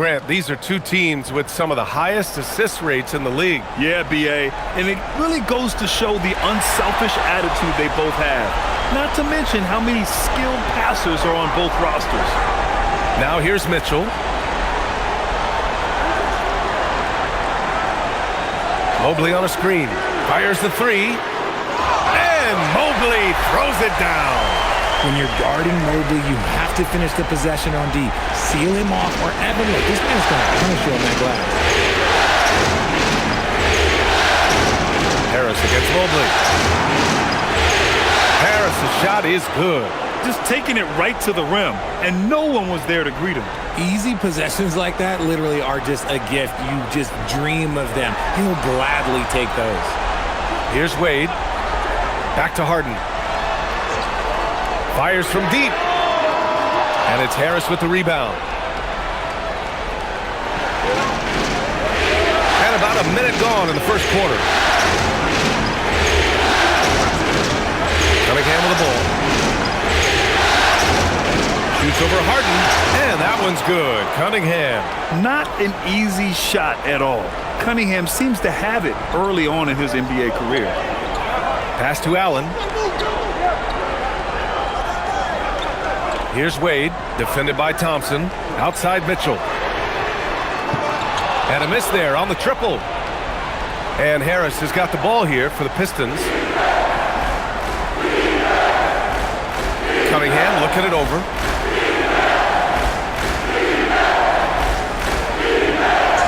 Grant, these are two teams with some of the highest assist rates in the league. Yeah, B.A., and it really goes to show the unselfish attitude they both have. Not to mention how many skilled passers are on both rosters. Now here's Mitchell. Mobley on a screen. Fires the three. And Mobley throws it down. When you're guarding Mobley, you have to finish the possession on D. Seal him off wherever. Look, this man's going to punish you on that glass. Harris against Mobley. Harris' shot is good. Just taking it right to the rim, and no one was there to greet him. Easy possessions like that literally are just a gift. You just dream of them. He'll gladly take those. Here's Wade. Back to Harden. Fires from deep. And it's Harris with the rebound. And about a minute gone in the first quarter. Cunningham with the ball. Shoots over Harden. And that one's good. Cunningham. Not an easy shot at all. Cunningham seems to have it early on in his NBA career. Pass to Allen. Here's Wade, defended by Thompson. Outside Mitchell. And a miss there on the triple. And Harris has got the ball here for the Pistons. Cunningham looking it over.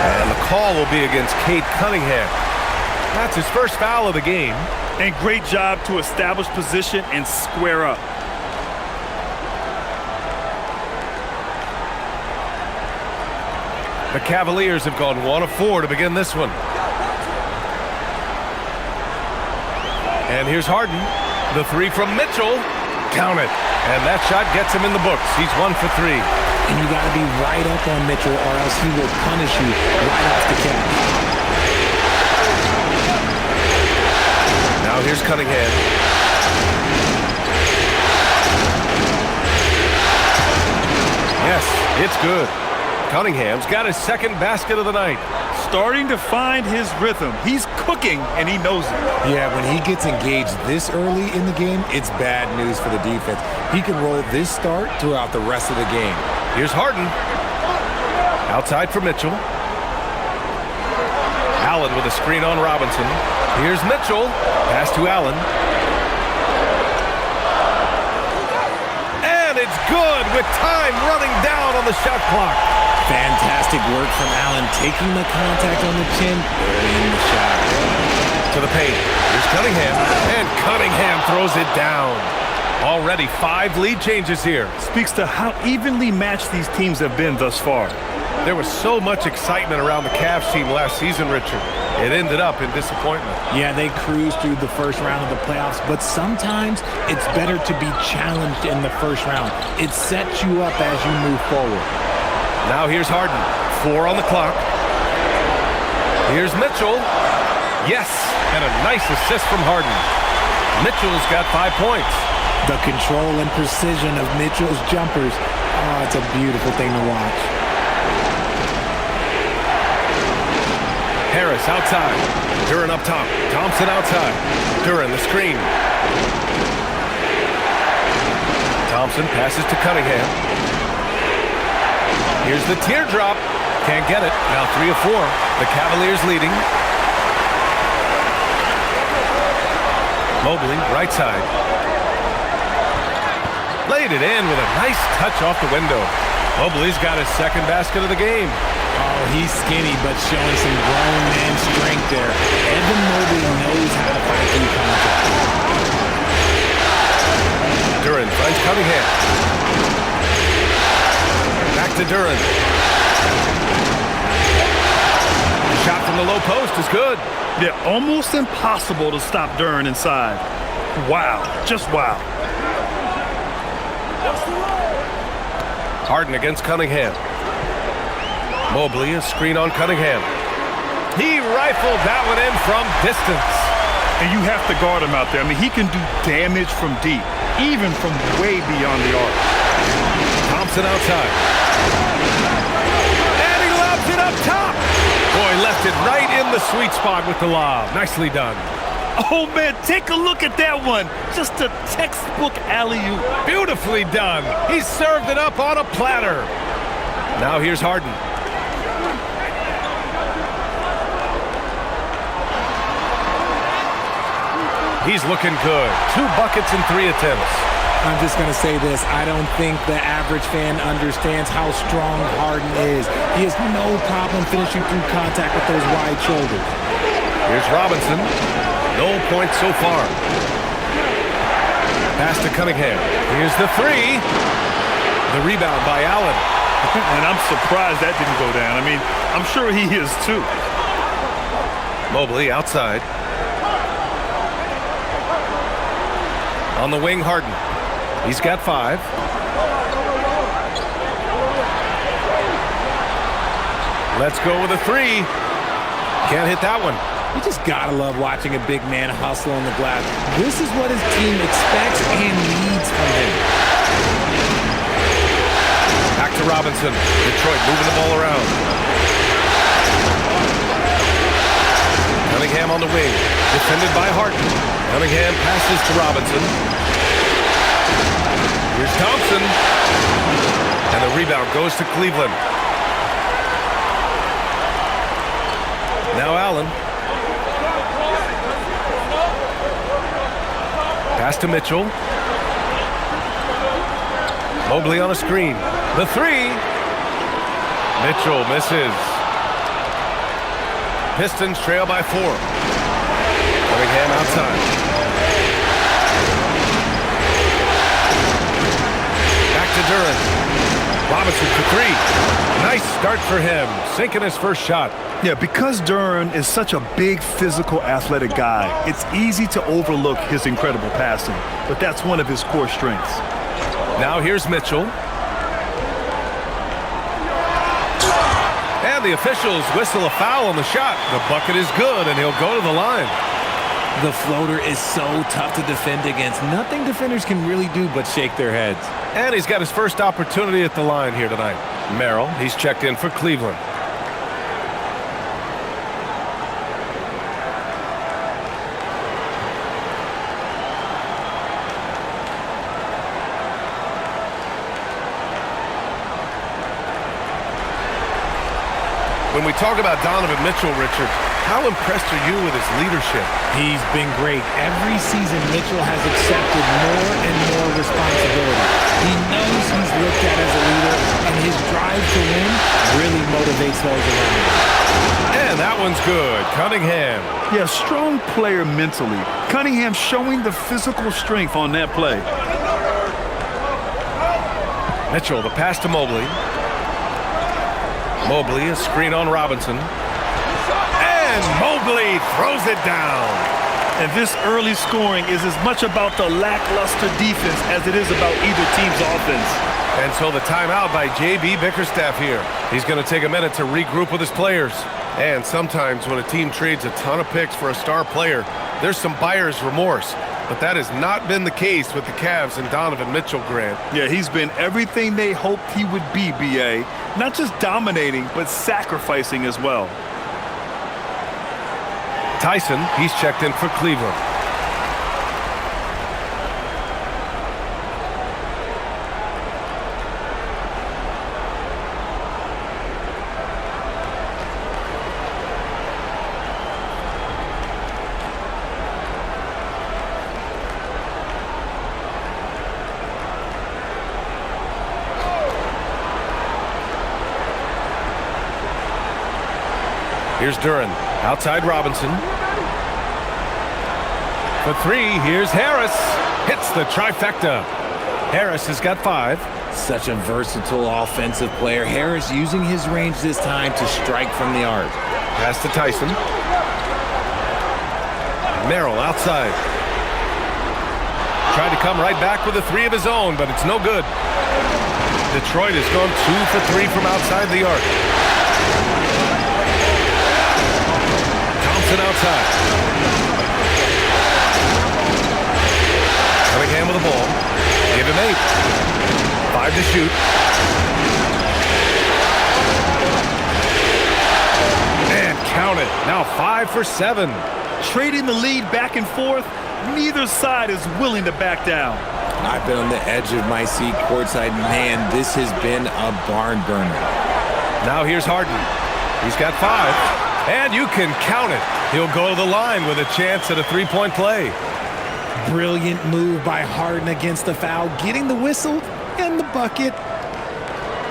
And the call will be against Cade Cunningham. That's his first foul of the game. And great job to establish position and square up. The Cavaliers have gone 1 of 4 to begin this one. And here's Harden. The three from Mitchell. Count it. And that shot gets him in the books. He's 1 for 3. And you got to be right up on Mitchell or else he will punish you right off the catch. Now here's Cunningham. Yes, it's good. Cunningham's got his second basket of the night. Starting to find his rhythm. He's cooking, and he knows it. Yeah, when he gets engaged this early in the game, it's bad news for the defense. He can roll this start throughout the rest of the game. Here's Harden. Outside for Mitchell. Allen with a screen on Robinson. Here's Mitchell. Pass to Allen. And it's good with time running down on the shot clock. Fantastic work from Allen, taking the contact on the chin, burying the shot. To the paint. Here's Cunningham. And Cunningham throws it down. Already 5 lead changes here. Speaks to how evenly matched these teams have been thus far. There was so much excitement around the Cavs team last season, Richard. It ended up in disappointment. Yeah, they cruised through the first round of the playoffs, but sometimes it's better to be challenged in the first round. It sets you up as you move forward. Now here's Harden. 4 on the clock. Here's Mitchell. Yes, and a nice assist from Harden. Mitchell's got 5 points. The control and precision of Mitchell's jumpers. Oh, it's a beautiful thing to watch. Harris outside. Duren up top. Thompson outside. Duren the screen. Thompson passes to Cunningham. Here's the teardrop. Can't get it. Now 3 of 4. The Cavaliers leading. Mobley, right side. Laid it in with a nice touch off the window. Mobley's got his second basket of the game. Oh, he's skinny, but showing some grown man strength there. Evan Mobley knows how to fight through contact. Duren finds Cunningham. Back to Duren. The shot from the low post is good. Yeah, almost impossible to stop Duren inside. Wow, just wow. Harden against Cunningham. Mobley, a screen on Cunningham. He rifled that one in from distance. And you have to guard him out there. I mean, he can do damage from deep, even from way beyond the arc. Thompson outside. And he right in the sweet spot with the lob. Nicely done. Oh, man, take a look at that one. Just a textbook alley-oop. Beautifully done. He served it up on a platter. Now here's Harden. He's looking good. 2 buckets in 3 attempts. I'm just going to say this. I don't think the average fan understands how strong Harden is. He has no problem finishing through contact with those wide shoulders. Here's Robinson. No points so far. Pass to Cunningham. Here's the 3. The rebound by Allen. And I'm surprised that didn't go down. I mean, I'm sure he is too. Mobley outside. On the wing, Harden. He's got 5. Let's go with a 3. Can't hit that one. You just gotta love watching a big man hustle on the glass. This is what his team expects and needs from him. Back to Robinson. Detroit moving the ball around. Cunningham on the wing. Defended by Harden. Cunningham passes to Robinson. Here's Thompson. And the rebound goes to Cleveland. Now Allen. Pass to Mitchell. Mobley on a screen. The 3. Mitchell misses. Pistons trail by 4. Cunningham outside. Back to Duren. Robinson for 3. Nice start for him. Sinking his first shot. Yeah, because Duren is such a big, physical, athletic guy, it's easy to overlook his incredible passing. But that's one of his core strengths. Now here's Mitchell. And the officials whistle a foul on the shot. The bucket is good, and he'll go to the line. The floater is so tough to defend against. Nothing defenders can really do but shake their heads. And he's got his first opportunity at the line here tonight. Merrill, he's checked in for Cleveland. When we talk about Donovan Mitchell, Richard, how impressed are you with his leadership? He's been great. Every season, Mitchell has accepted more and more responsibility. He knows he's looked at as a leader, and his drive to win really motivates those around him. And that one's good. Cunningham. Yeah, strong player mentally. Cunningham showing the physical strength on that play. Mitchell, the pass to Mobley. Mobley, a screen on Robinson. And Mobley throws it down. And this early scoring is as much about the lackluster defense as it is about either team's offense. And so the timeout by J.B. Bickerstaff here. He's going to take a minute to regroup with his players. And sometimes when a team trades a ton of picks for a star player, there's some buyer's remorse. But that has not been the case with the Cavs and Donovan Mitchell, Grant. Yeah, he's been everything they hoped he would be, B.A. Not just dominating, but sacrificing as well. Tyson, he's checked in for Cleveland. Here's Duren. Outside Robinson. For 3, here's Harris. Hits the trifecta. Harris has got 5. Such a versatile offensive player. Harris using his range this time to strike from the arc. Pass to Tyson. Merrill outside. Tried to come right back with a 3 of his own, but it's no good. Detroit has gone 2 for 3 from outside the arc. Outside. Cunningham with the ball. Give him 8. 5 to shoot. And count it. Now 5 for 7. Trading the lead back and forth, neither side is willing to back down. I've been on the edge of my seat courtside. Man, this has been a barn burner. Now here's Harden. He's got 5. And you can count it. He'll go to the line with a chance at a three-point play. Brilliant move by Harden against the foul, getting the whistle and the bucket.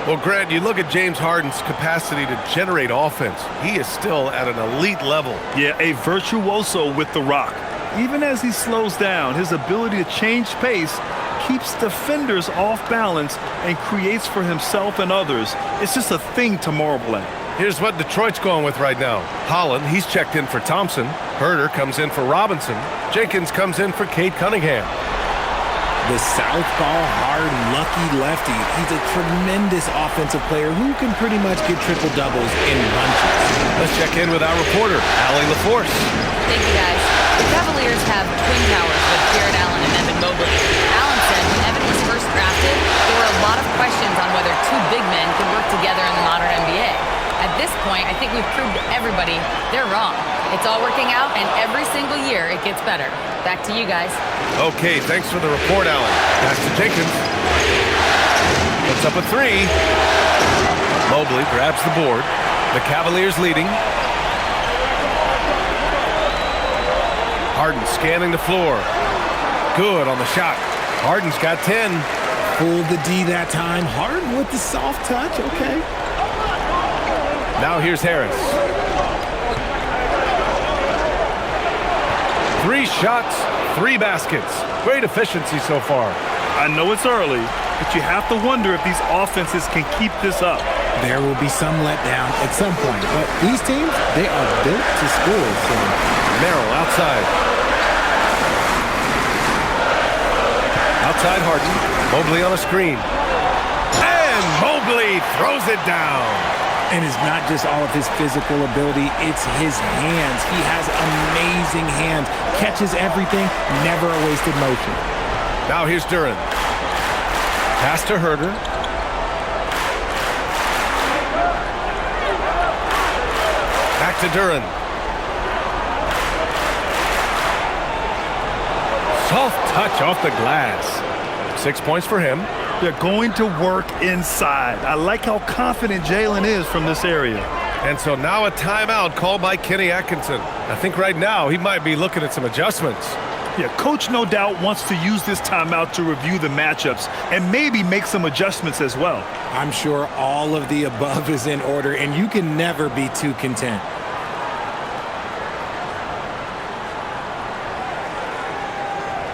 Well, Grant, you look at James Harden's capacity to generate offense. He is still at an elite level. Yeah, a virtuoso with the rock. Even as he slows down, his ability to change pace keeps defenders off balance and creates for himself and others. It's just a thing to marvel at. Here's what Detroit's going with right now. Holland, he's checked in for Thompson. Herter comes in for Robinson. Jenkins comes in for Cade Cunningham. The southpaw, hard, lucky lefty. He's a tremendous offensive player who can pretty much get triple-doubles in bunches. Let's check in with our reporter, Allie LaForce. Thank you, guys. The Cavaliers have twin towers with Jared Allen and Evan Mobley. Allen said when Evan was first drafted, there were a lot of questions on whether two big men could work together in the modern NBA. At this point, I think we've proved to everybody they're wrong. It's all working out, and every single year it gets better. Back to you guys. Okay, thanks for the report, Allen. Pass to Jenkins. Puts up a 3. Mobley grabs the board. The Cavaliers leading. Harden scanning the floor. Good on the shot. Harden's got 10. Fooled the D that time. Harden with the soft touch. Okay. Now here's Harris. 3 shots, 3 baskets. Great efficiency so far. I know it's early, but you have to wonder if these offenses can keep this up. There will be some letdown at some point, but these teams, they are built to score. So Merrill outside. Outside Harden. Mobley on a screen. And Mobley throws it down. And it's not just all of his physical ability, it's his hands. He has amazing hands, catches everything, never a wasted motion. Now here's Duren. Pass to Herter. Back to Duren. Soft touch off the glass. 6 points for him. They're going to work inside. I like how confident Jalen is from this area. And so now a timeout called by Kenny Atkinson. I think right now he might be looking at some adjustments. Yeah, coach no doubt wants to use this timeout to review the matchups and maybe make some adjustments as well. I'm sure all of the above is in order, and you can never be too content.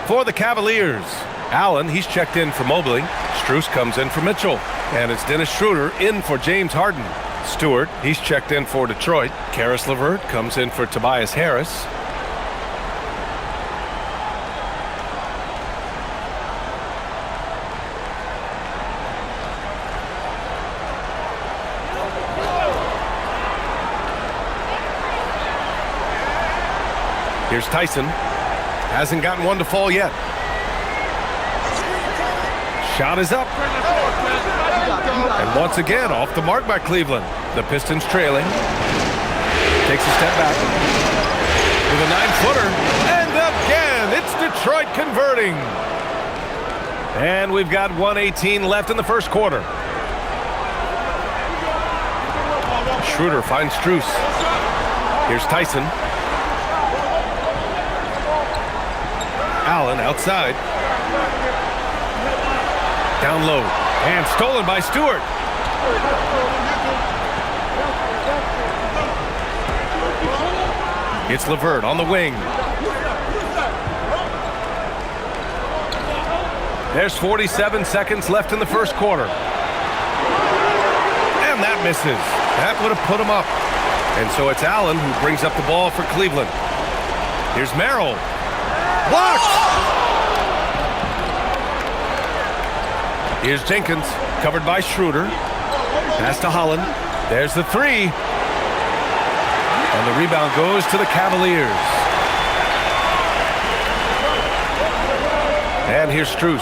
For the Cavaliers, Allen, he's checked in for Mobley. Strus comes in for Mitchell. And it's Dennis Schroeder in for James Harden. Stewart, he's checked in for Detroit. Karis LeVert comes in for Tobias Harris. Here's Tyson. Hasn't gotten one to fall yet. Shot is up. And once again, off the mark by Cleveland. The Pistons trailing. Takes a step back. With a 9-footer. And again, it's Detroit converting. And we've got 1:18 left in the first quarter. Schroeder finds Strus. Here's Tyson. Allen outside. Down low. And stolen by Stewart. It's LeVert on the wing. There's 47 seconds left in the first quarter. And that misses. That would have put him up. And so it's Allen who brings up the ball for Cleveland. Here's Merrill. Blocked! Here's Jenkins, covered by Schroeder. Pass to Holland. There's the 3. And the rebound goes to the Cavaliers. And here's Strus.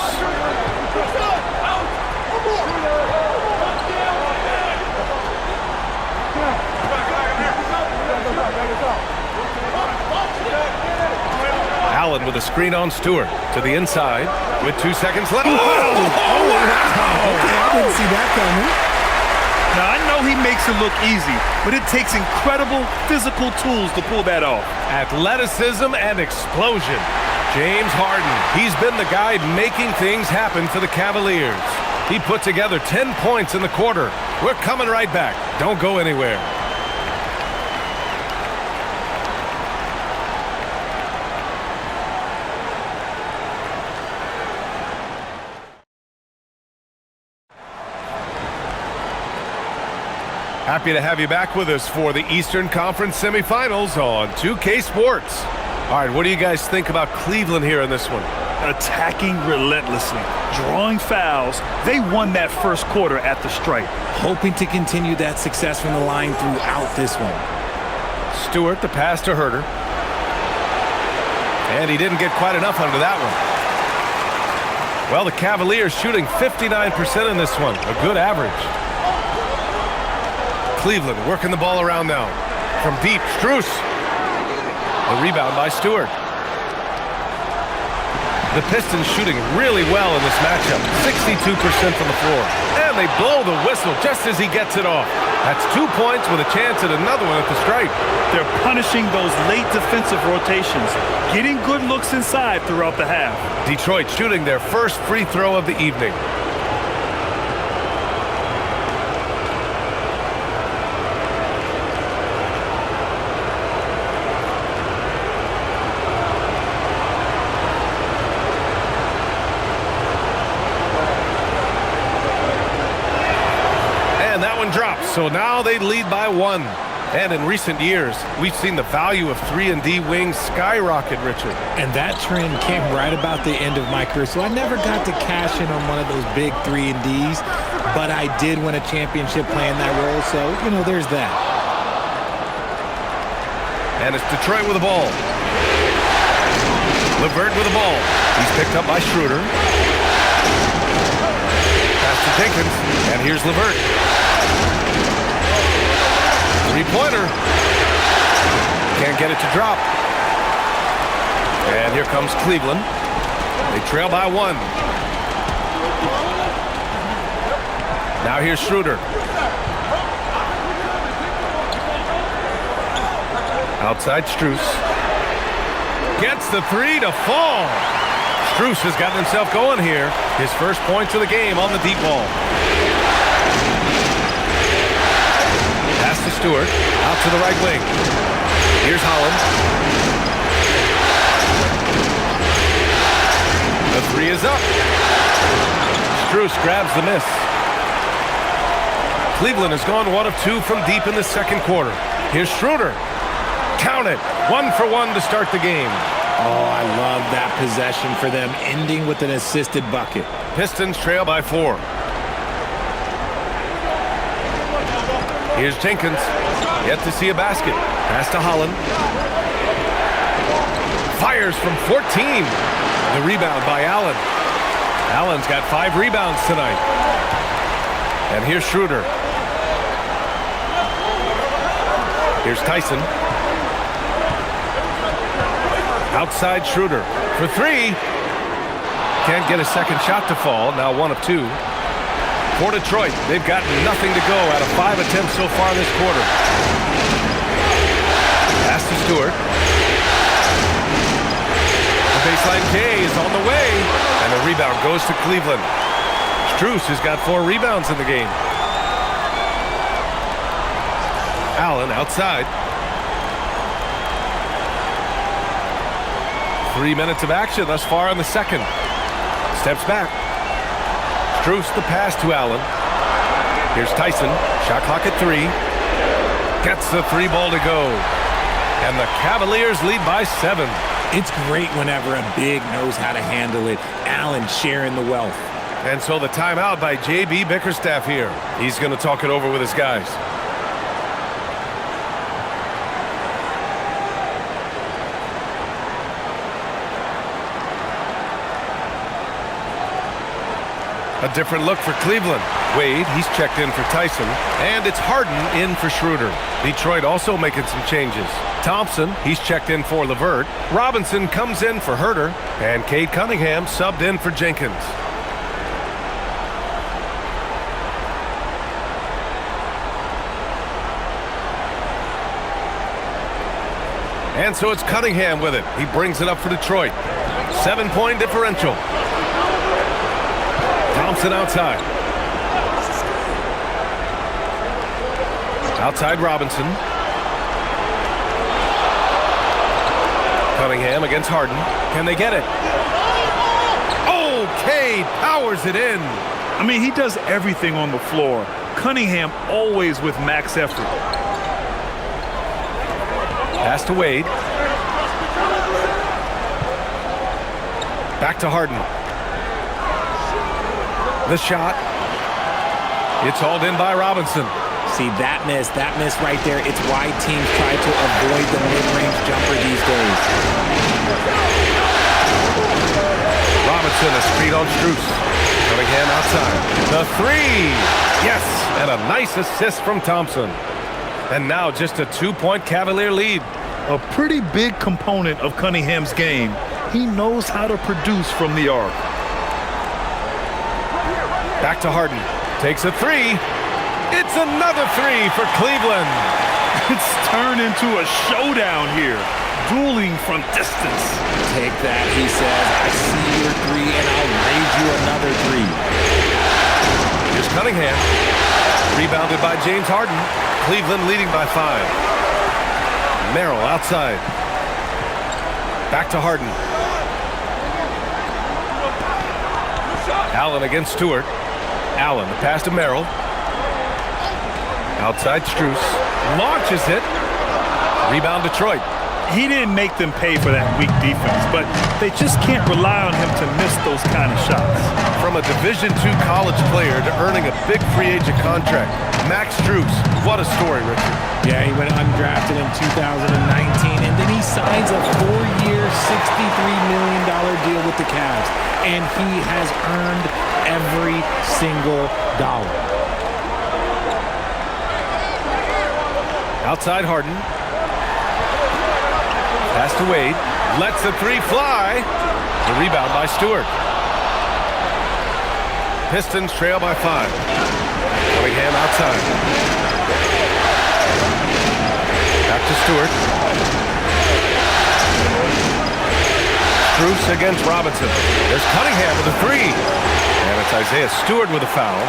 Allen with a screen on Stewart to the inside with 2 seconds left. Okay, I didn't see that coming. Now, I know he makes it look easy, but it takes incredible physical tools to pull that off. Athleticism and explosion. James Harden, he's been the guy making things happen for the Cavaliers. He put together 10 points in the quarter. We're coming right back. Don't go anywhere. Happy to have you back with us for the Eastern Conference semifinals on 2K Sports. All right, what do you guys think about Cleveland here in this one? Attacking relentlessly, drawing fouls. They won that first quarter at the stripe. Hoping to continue that success from the line throughout this one. Stewart, the pass to Herter. And he didn't get quite enough under that one. Well, the Cavaliers shooting 59% in this one, a good average. Cleveland working the ball around now. From deep, Strus. The rebound by Stewart. The Pistons shooting really well in this matchup. 62% from the floor. And they blow the whistle just as he gets it off. That's 2 points with a chance at another one at the stripe. They're punishing those late defensive rotations, getting good looks inside throughout the half. Detroit shooting their first free throw of the evening. Drops, so now they lead by 1. And in recent years, we've seen the value of 3-and-D wings skyrocket, Richard. And that trend came right about the end of my career, so I never got to cash in on one of those big 3-and-Ds, but I did win a championship playing that role, so, there's that. And it's Detroit with the ball. LeVert with the ball. He's picked up by Schroeder. Pass to Jenkins, and here's LeVert. Three-pointer. Can't get it to drop. And here comes Cleveland. They trail by 1. Now here's Schroeder. Outside Strus. Gets the 3 to fall. Strus has gotten himself going here. His first points of the game on the deep ball. Pass to Stewart, out to the right wing. Here's Holland. The 3 is up. Strus grabs the miss. Cleveland has gone 1 of 2 from deep in the second quarter. Here's Schroeder. Count it. 1 for 1 to start the game. Oh, I love that possession for them, ending with an assisted bucket. Pistons trail by 4. Here's Jenkins. Yet to see a basket. Pass to Holland. Fires from 14. The rebound by Allen. Allen's got 5 rebounds tonight. And here's Schroeder. Here's Tyson. Outside Schroeder for 3. Can't get a second shot to fall. Now 1 of 2. For Detroit, they've got nothing to go out of 5 attempts so far this quarter. Pass to Stewart. The baseline K is on the way. And the rebound goes to Cleveland. Strus has got 4 rebounds in the game. Allen outside. 3 minutes of action thus far in the second. Steps back. Strus the pass to Allen. Here's Tyson. Shot clock at 3. Gets the 3 ball to go. And the Cavaliers lead by 7. It's great whenever a big knows how to handle it. Allen sharing the wealth. And so the timeout by J.B. Bickerstaff here. He's going to talk it over with his guys. A A different look for Cleveland. Wade, he's checked in for Tyson. And it's Harden in for Schroeder. Detroit also making some changes. Thompson, he's checked in for LeVert. Robinson comes in for Herter. And Cade Cunningham subbed in for Jenkins. And so it's Cunningham with it. He brings it up for Detroit. 7-point differential. Thompson outside. Outside Robinson. Cunningham against Harden. Can they get it? Oh, Cade powers it in. I mean, he does everything on the floor. Cunningham always with max effort. Pass to Wade. Back to Harden. The shot. It's hauled in by Robinson. See, that miss right there, it's why teams try to avoid the mid-range jumper these days. Robinson a screen on Strus. Cunningham outside. The three. Yes, and a nice assist from Thompson. And now just a 2-point Cavalier lead. A pretty big component of Cunningham's game. He knows how to produce from the arc. Back to Harden. Takes a three. It's another three for Cleveland. It's turned into a showdown here. Dueling from distance. Take that, he says. I see your three, and I'll raise you another three. Here's Cunningham. Rebounded by James Harden. Cleveland leading by 5. Merrill outside. Back to Harden. Allen against Stewart. Allen, the pass to Merrill. Outside Strus. Launches it. Rebound Detroit. He didn't make them pay for that weak defense, but they just can't rely on him to miss those kind of shots. From a Division II college player to earning a big free agent contract, Max Strus, what a story, Richard. Yeah, he went undrafted in 2019, and then he signs a 4-year, $63 million deal with the Cavs, and he has earned every single dollar. Outside Harden. Pass to Wade. Lets the three fly. The rebound by Stewart. Pistons trail by 5. Cunningham outside. Back to Stewart. Strus against Robinson. There's Cunningham with a three. And it's Isaiah Stewart with a foul.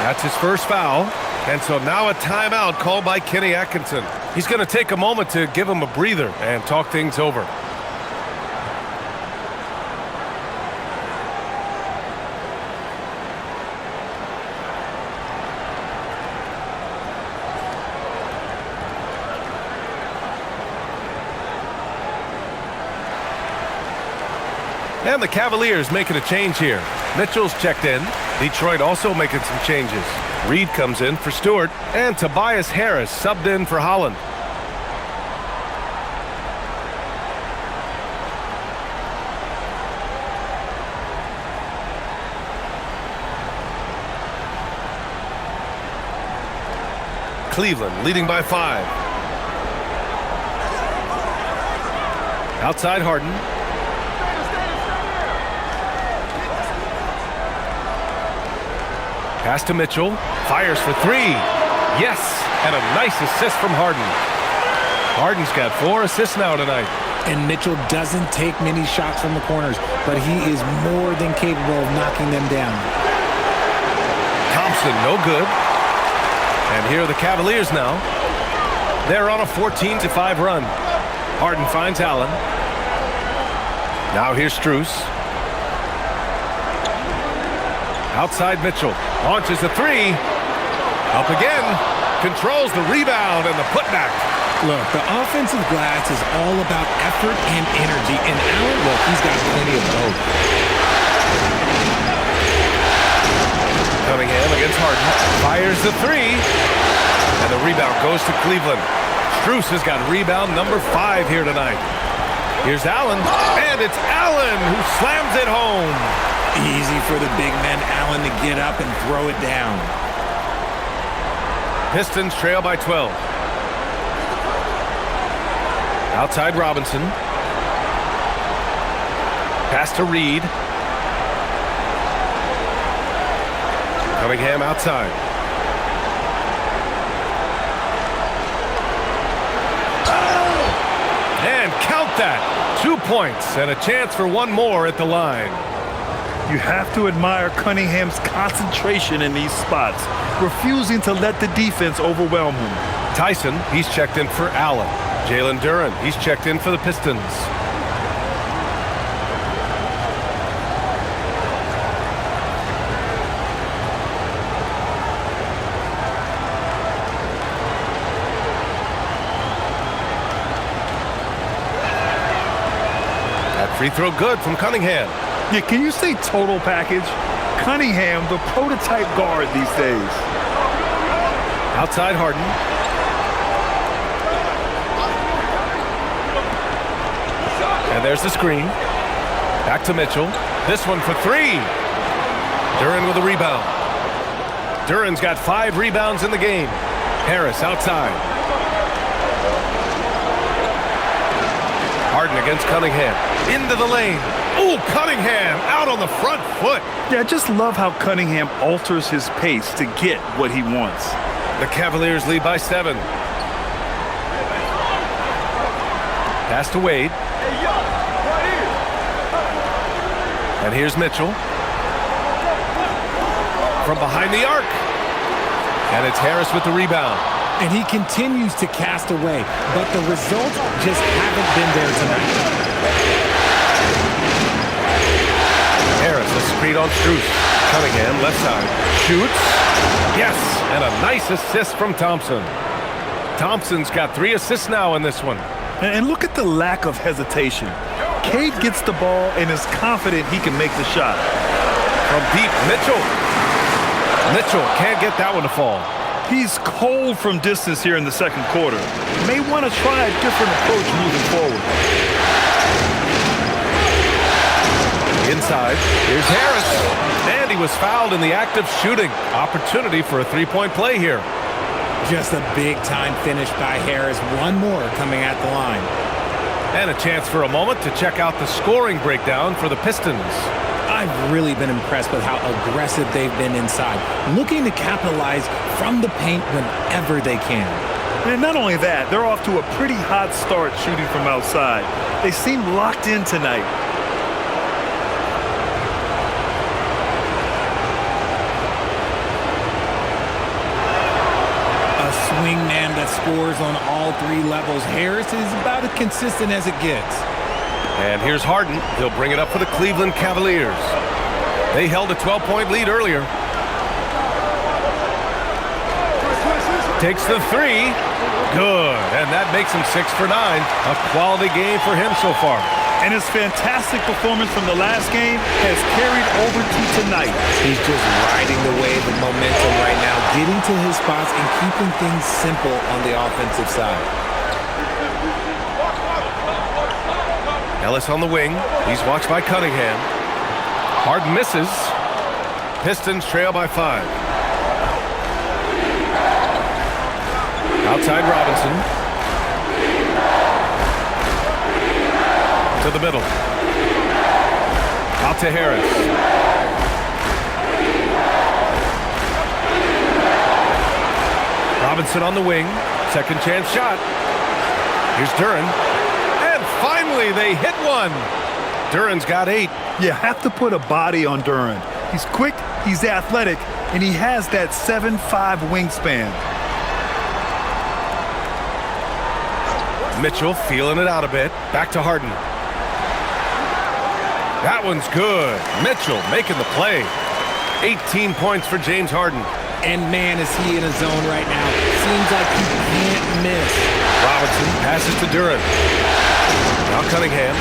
That's his first foul. And so now a timeout called by Kenny Atkinson. He's going to take a moment to give him a breather and talk things over. And the Cavaliers making a change here. Mitchell's checked in. Detroit also making some changes. Reed comes in for Stewart, and Tobias Harris subbed in for Holland. Cleveland leading by 5. Outside Harden. Pass to Mitchell. Fires for 3. Yes, and a nice assist from Harden. Harden's got 4 assists now tonight. And Mitchell doesn't take many shots from the corners, but he is more than capable of knocking them down. Thompson, no good. And here are the Cavaliers now. They're on a 14-5 run. Harden finds Allen. Now here's Strus. Outside Mitchell. Launches the 3. Up again. Controls the rebound and the putback. Look, the offensive glass is all about effort and energy. And Allen, look, he's got plenty of both. Cunningham against Harden. Fires the 3. And the rebound goes to Cleveland. Strus has got rebound number 5 here tonight. Here's Allen. And it's Allen who slams it home. Easy for the big man Allen to get up and throw it down. Pistons trail by 12. Outside Robinson. Pass to Reed. Cunningham outside. And count that. 2 points and a chance for one more at the line. You have to admire Cunningham's concentration in these spots, refusing to let the defense overwhelm him. Tyson, he's checked in for Allen. Jalen Duren, he's checked in for the Pistons. That free throw good from Cunningham. Yeah, can you say total package? Cunningham, the prototype guard these days. Outside Harden. And there's the screen. Back to Mitchell. This one for three. Duren with a rebound. Duren's got 5 rebounds in the game. Harris outside. Harden against Cunningham. Into the lane. Ooh, Cunningham out on the front foot. Yeah, I just love how Cunningham alters his pace to get what he wants. The Cavaliers lead by 7. Pass to Wade. And here's Mitchell. From behind the arc. And it's Harris with the rebound. And he continues to cast away, but the results just haven't been there tonight. Harris, a screen on Strus. Cunningham, left side. Shoots. Yes, and a nice assist from Thompson. Thompson's got 3 assists now in this one. And look at the lack of hesitation. Cade gets the ball and is confident he can make the shot. From deep, Mitchell. Mitchell can't get that one to fall. He's cold from distance here in the second quarter. May want to try a different approach moving forward. Inside, here's Harris. And he was fouled in the act of shooting. Opportunity for a 3-point play here. Just a big-time finish by Harris. One more coming at the line. And a chance for a moment to check out the scoring breakdown for the Pistons. I've really been impressed with how aggressive they've been inside, looking to capitalize from the paint whenever they can. And not only that, they're off to a pretty hot start shooting from outside. They seem locked in tonight. Swingman that scores on all 3 levels. Harris is about as consistent as it gets. And here's Harden. He'll bring it up for the Cleveland Cavaliers. They held a 12-point lead earlier. Takes the 3. Good. And that makes him 6 for 9. A quality game for him so far. And his fantastic performance from the last game has carried over to tonight. He's just riding the wave of momentum right now, Getting to his spots and keeping things simple on the offensive side. Ellis on the wing. He's watched by Cunningham. Harden misses. Pistons trail by 5. Outside Robinson. To the middle. Out to Harris. Robinson on the wing. Second chance shot. Here's Duren. And finally they hit one. Duren's got 8. You have to put a body on Duren. He's quick, he's athletic, and he has that 7'5" wingspan. Mitchell feeling it out a bit. Back to Harden. That one's good. Mitchell making the play. 18 points for James Harden. And man, is he in a zone right now. Seems like he can't miss. Robinson passes to Duren. Now Cunningham.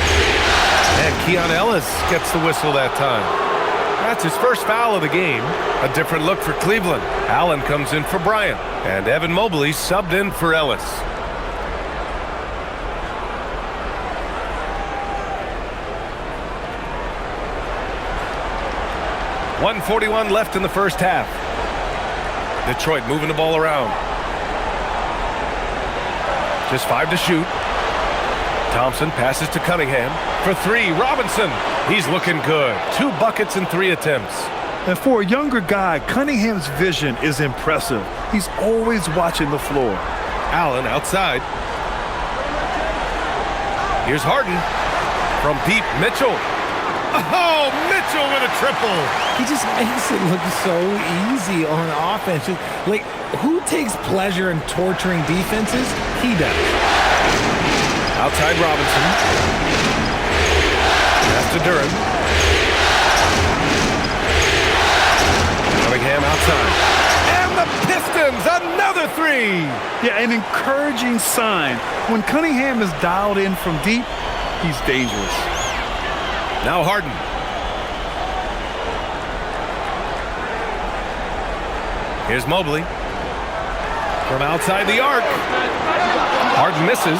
And Keon Ellis gets the whistle that time. That's his first foul of the game. A different look for Cleveland. Allen comes in for Bryant. And Evan Mobley subbed in for Ellis. 1:41 left in the first half. Detroit moving the ball around. Just 5 to shoot. Thompson passes to Cunningham. For 3, Robinson. He's looking good. 2 buckets in 3 attempts. And for a younger guy, Cunningham's vision is impressive. He's always watching the floor. Allen outside. Here's Harden. From deep, Mitchell. Oh, Mitchell with a triple. He just makes it look so easy on offense. Like, who takes pleasure in torturing defenses? He does. Outside Robinson. Pass to Duran. Cunningham outside. And the Pistons, another 3. Yeah, an encouraging sign. When Cunningham is dialed in from deep, he's dangerous. Now Harden. Here's Mobley. From outside the arc. Harden misses.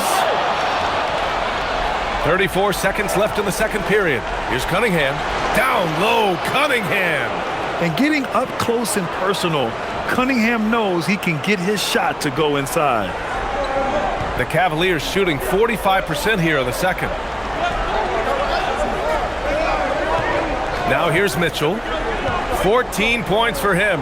34 seconds left in the second period. Here's Cunningham. Down low, Cunningham. And getting up close and personal, Cunningham knows he can get his shot to go inside. The Cavaliers shooting 45% here in the second. Now here's Mitchell. 14 points for him.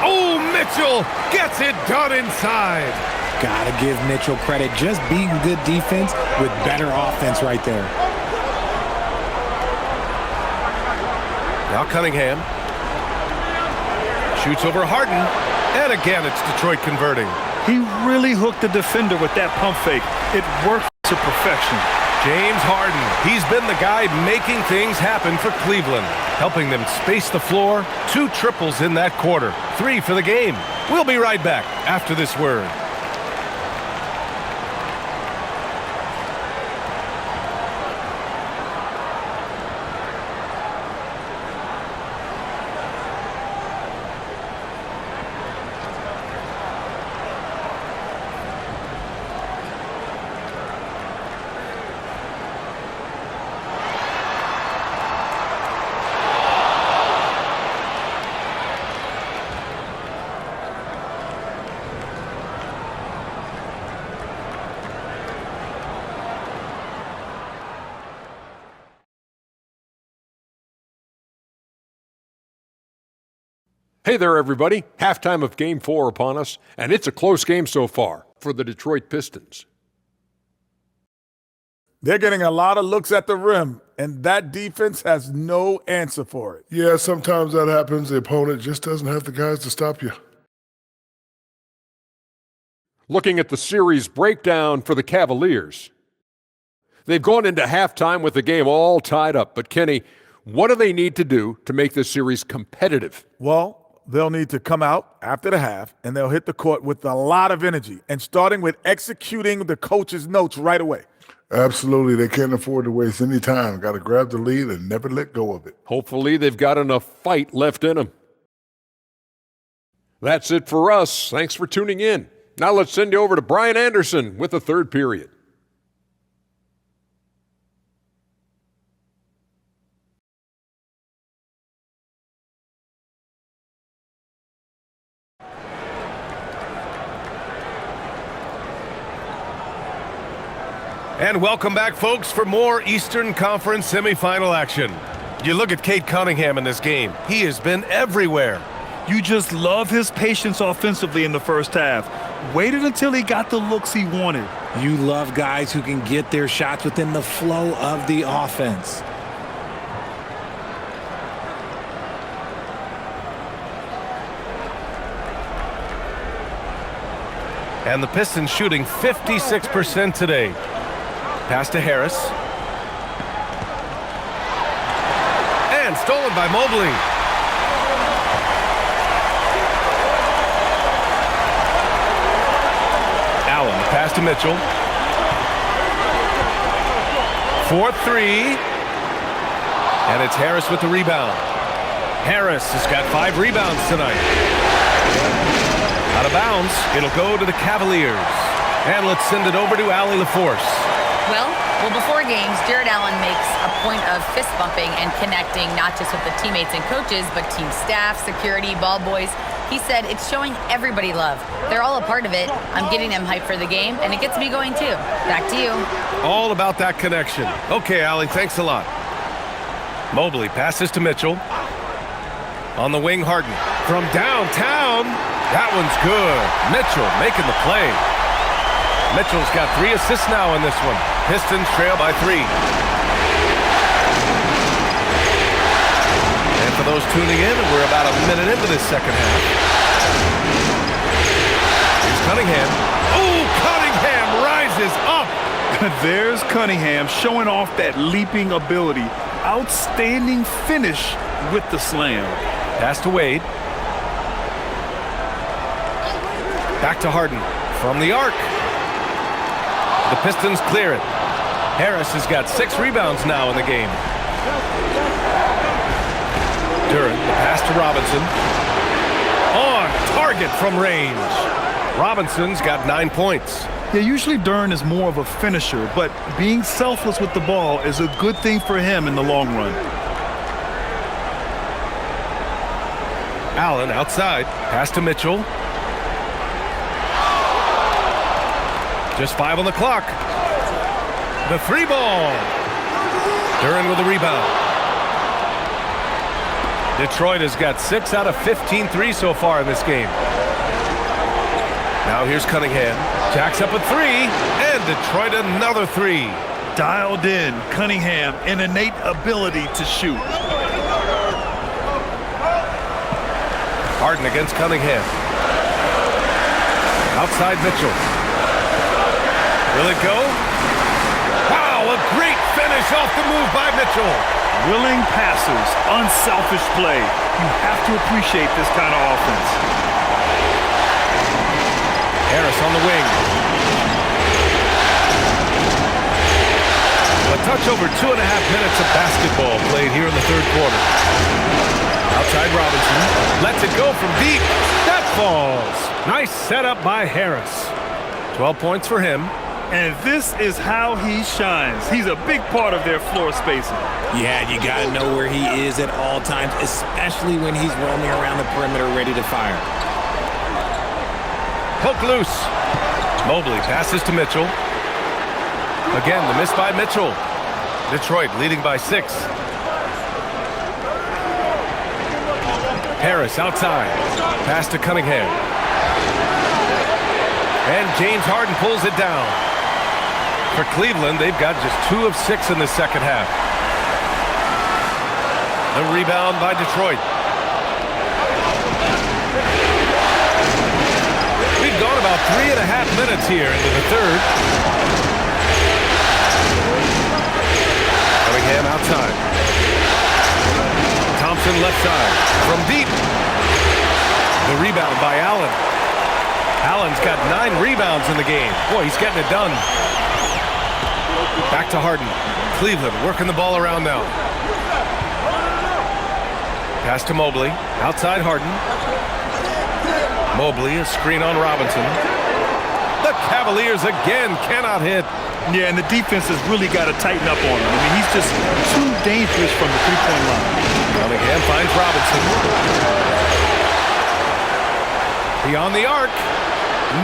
Oh, Mitchell gets it done inside. Gotta give Mitchell credit. Just being good defense with better offense right there. Now Cunningham. Shoots over Harden. And again, it's Detroit converting. He really hooked the defender with that pump fake. It worked to perfection. James Harden. He's been the guy making things happen for Cleveland, helping them space the floor. 2 triples in that quarter. 3 for the game. We'll be right back after this word. Hey there, everybody. Halftime of Game 4 upon us, and it's a close game so far for the Detroit Pistons. They're getting a lot of looks at the rim, and that defense has no answer for it. Yeah, sometimes that happens. The opponent just doesn't have the guys to stop you. Looking at the series breakdown for the Cavaliers. They've gone into halftime with the game all tied up, but Kenny, what do they need to do to make this series competitive? Well, they'll need to come out after the half, and they'll hit the court with a lot of energy, and starting with executing the coach's notes right away. Absolutely. They can't afford to waste any time. Got to grab the lead and never let go of it. Hopefully they've got enough fight left in them. That's it for us. Thanks for tuning in. Now let's send you over to Brian Anderson with the third period. And welcome back, folks, for more Eastern Conference semifinal action. You look at Cade Cunningham in this game. He has been everywhere. You just love his patience offensively in the first half. Waited until he got the looks he wanted. You love guys who can get their shots within the flow of the offense. And the Pistons shooting 56% today. Pass to Harris. And stolen by Mobley. Allen, pass to Mitchell. 4-3. And it's Harris with the rebound. Harris has got 5 rebounds tonight. Out of bounds, it'll go to the Cavaliers. And let's send it over to Allie LaForce. Well, before games, Jared Allen makes a point of fist bumping and connecting not just with the teammates and coaches, but team staff, security, ball boys. He said it's showing everybody love. They're all a part of it. I'm getting them hyped for the game, and it gets me going too. Back to you. All about that connection. Okay, Allie, thanks a lot. Mobley passes to Mitchell. On the wing, Harden. From downtown, that one's good. Mitchell making the play. Mitchell's got 3 assists now in this one. Pistons trail by 3. And for those tuning in, we're about a minute into this second half. Here's Cunningham. Oh, Cunningham rises up. There's Cunningham showing off that leaping ability. Outstanding finish with the slam. Pass to Wade. Back to Harden. From the arc. The Pistons clear it. Harris has got 6 rebounds now in the game. Duran, the pass to Robinson. On target from range. Robinson's got 9 points. Yeah, usually Duran is more of a finisher, but being selfless with the ball is a good thing for him in the long run. Allen outside. Pass to Mitchell. Just 5 on the clock. The 3 ball. Duran with a rebound. Detroit has got 6 out of 15 threes so far in this game. Now here's Cunningham. Jacks up a 3. And Detroit another 3. Dialed in, Cunningham, an innate ability to shoot. Harden against Cunningham. Outside Mitchell. Will it go? Wow, a great finish off the move by Mitchell. Willing passers, unselfish play. You have to appreciate this kind of offense. Harris on the wing. A touch over 2.5 minutes of basketball played here in the third quarter. Outside Robinson. Lets it go from deep. That falls. Nice setup by Harris. 12 points for him. And this is how he shines. He's a big part of their floor spacing. Yeah, you got to know where he is at all times, especially when he's roaming around the perimeter ready to fire. Poke loose. Mobley passes to Mitchell. Again, the miss by Mitchell. Detroit leading by 6. Harris outside. Pass to Cunningham. And James Harden pulls it down. For Cleveland, they've got just 2 of 6 in the second half. The rebound by Detroit. We've gone about 3.5 minutes here into the third. Cunningham outside. Thompson left side. From deep. The rebound by Allen. Allen's got 9 rebounds in the game. Boy, he's getting it done. Back to Harden. Cleveland working the ball around now. Pass to Mobley. Outside Harden. Mobley, a screen on Robinson. The Cavaliers again cannot hit. Yeah, and the defense has really got to tighten up on him. I mean, he's just too dangerous from the three-point line. Cunningham finds Robinson. Beyond the arc.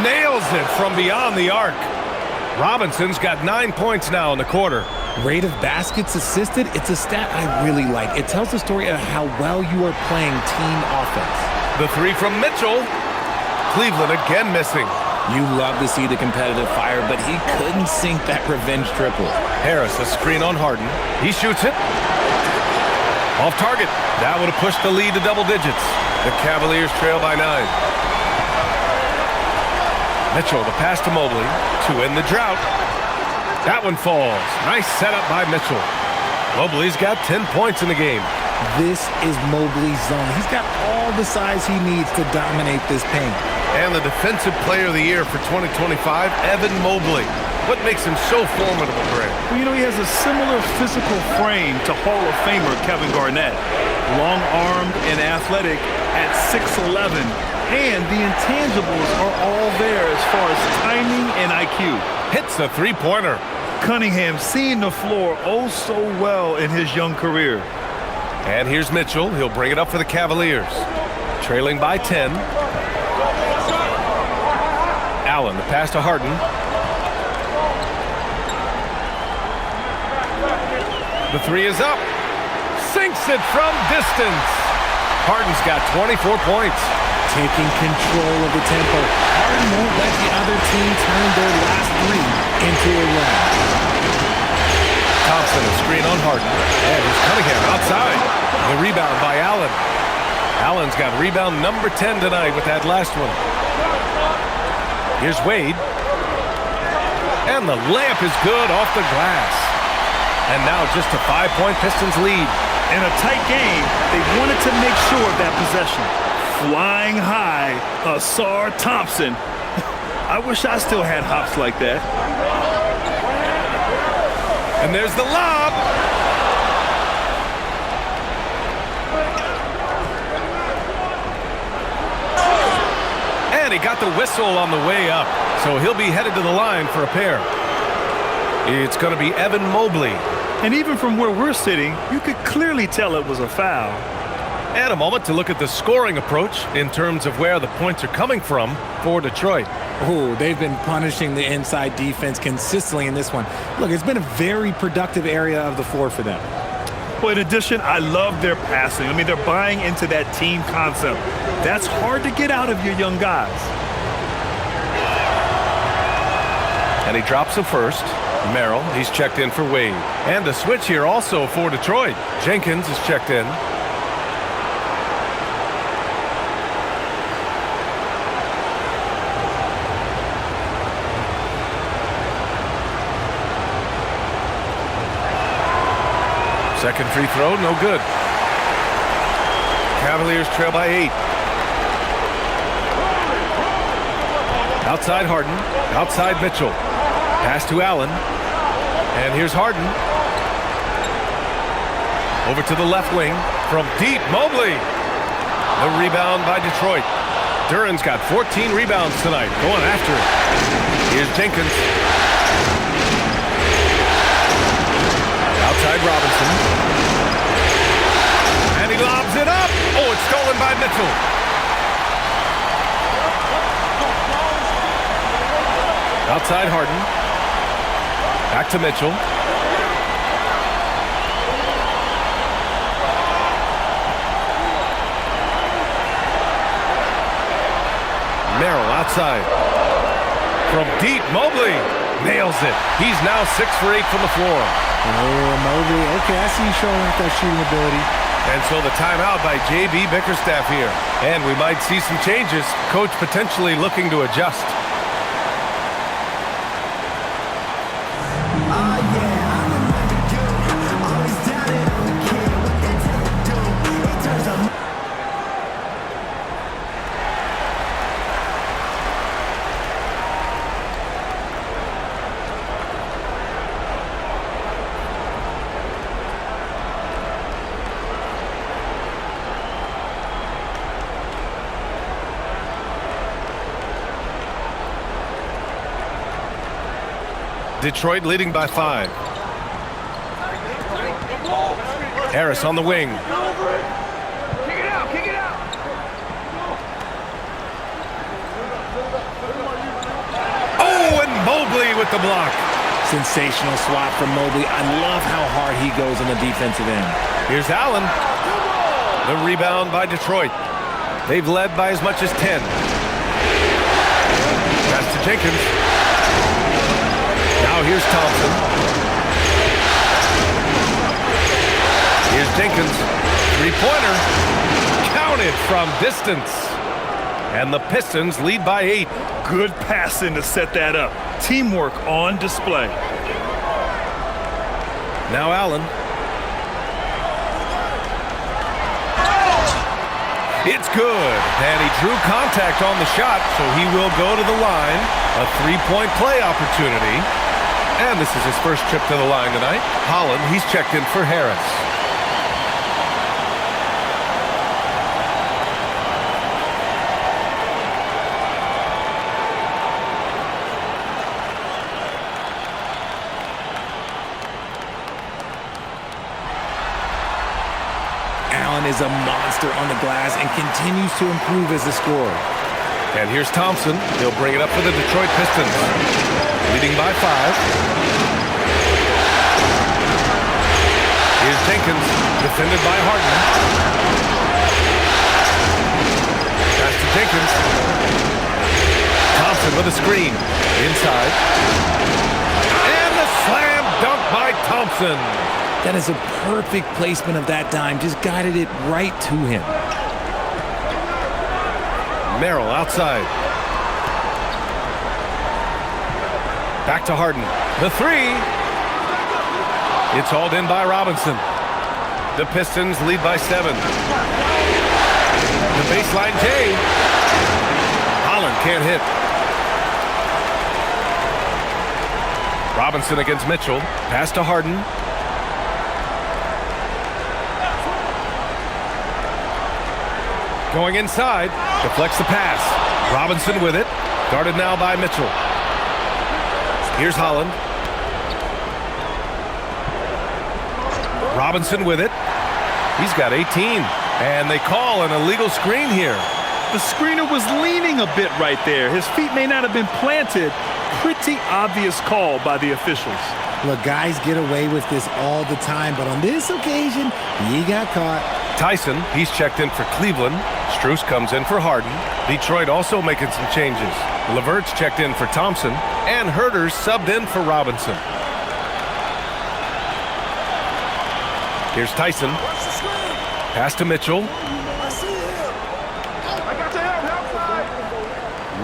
Nails it from beyond the arc. Robinson's got 9 points now in the quarter. Rate of baskets assisted, it's a stat I really like. It tells the story of how well you are playing team offense. The 3 from Mitchell. Cleveland again missing. You love to see the competitive fire, but he couldn't sink that revenge triple. Harris, a screen on Harden. He shoots it. Off target. That would have pushed the lead to double digits. The Cavaliers trail by 9. Mitchell, the pass to Mobley to end the drought. That one falls. Nice setup by Mitchell. Mobley's got 10 points in the game. This is Mobley's zone. He's got all the size he needs to dominate this paint. And the Defensive Player of the Year for 2025, Evan Mobley. What makes him so formidable, Greg? Well, you know, he has a similar physical frame to Hall of Famer Kevin Garnett. Long-armed and athletic at 6'11". And the intangibles are all there as far as timing and IQ. Hits the three-pointer. Cunningham seeing the floor oh so well in his young career. And here's Mitchell. He'll bring it up for the Cavaliers. Trailing by 10. Allen, the pass to Harden. The three is up. Sinks it from distance. Harden's got 24 points. Taking control of the tempo. Harden won't let the other team turn their last three into a run. Thompson, a screen on Harden. And here's Cunningham outside. The rebound by Allen. Allen's got rebound number 10 tonight with that last one. Here's Wade. And the layup is good off the glass. And now just a 5-point Pistons lead. In a tight game, they wanted to make sure of that possession. Flying high, Asar Thompson. I wish I still had hops like that. And there's the lob. And he got the whistle on the way up. So he'll be headed to the line for a pair. It's going to be Evan Mobley. And even from where we're sitting, you could clearly tell it was a foul. And a moment to look at the scoring approach in terms of where the points are coming from for Detroit. Oh, they've been punishing the inside defense consistently in this one. Look, it's been a very productive area of the floor for them. Well, in addition, I love their passing. I mean, they're buying into that team concept. That's hard to get out of your young guys. And he drops him first. Merrill, he's checked in for Wade. And a switch here also for Detroit. Jenkins is checked in. Second free throw, no good. Cavaliers trail by 8. Outside Harden, outside Mitchell. Pass to Allen. And here's Harden. Over to the left wing from deep, Mobley. The rebound by Detroit. Duran's got 14 rebounds tonight, going after it. Here's Jenkins. Outside Robinson. And he lobs it up. Oh, it's stolen by Mitchell. Outside Harden. Back to Mitchell. Merrill outside. From deep, Mobley nails it. He's now 6 for 8 from the floor. Oh, Mobley. Okay, I see you showing off that shooting ability. And so the timeout by J.B. Bickerstaff here. And we might see some changes. Coach potentially looking to adjust. Detroit leading by 5. Harris on the wing. Oh, and Mobley with the block. Sensational swat from Mobley. I love how hard he goes on the defensive end. Here's Allen. The rebound by Detroit. They've led by as much as 10. Pass to Jenkins. Now here's Thompson. Here's Jenkins. Three-pointer. Counted from distance. And the Pistons lead by 8. Good passing to set that up. Teamwork on display. Now Allen. It's good. And he drew contact on the shot, so he will go to the line. A 3-point play opportunity. And this is his first trip to the line tonight. Holland, he's checked in for Harris. is a monster on the glass and continues to improve as a scorer. And here's Thompson. He'll bring it up for the Detroit Pistons. Leading by 5. Here's Jenkins, defended by Harden. Pass to Jenkins. Thompson with a screen. Inside. And the slam dunk by Thompson. That is a perfect placement of that dime. Just guided it right to him. Merrill outside. Back to Harden. The 3. It's hauled in by Robinson. The Pistons lead by 7. The baseline J. Holland can't hit. Robinson against Mitchell. Pass to Harden. Going inside. Deflects the pass. Robinson with it. Guarded now by Mitchell. Here's Holland. Robinson with it. He's got 18. And they call an illegal screen here. The screener was leaning a bit right there. His feet may not have been planted. Pretty obvious call by the officials. Look, guys get away with this all the time, but on this occasion, he got caught. Tyson, he's checked in for Cleveland. Strus comes in for Harden. Detroit also making some changes. LeVert's checked in for Thompson. And Herter's subbed in for Robinson. Here's Tyson. Pass to Mitchell.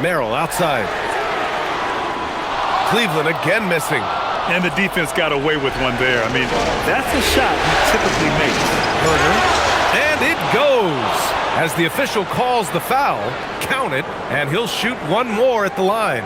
Merrill outside. Cleveland again missing. And the defense got away with one there. I mean, that's a shot he typically makes. Herter. And it goes. As the official calls the foul, count it, and he'll shoot one more at the line.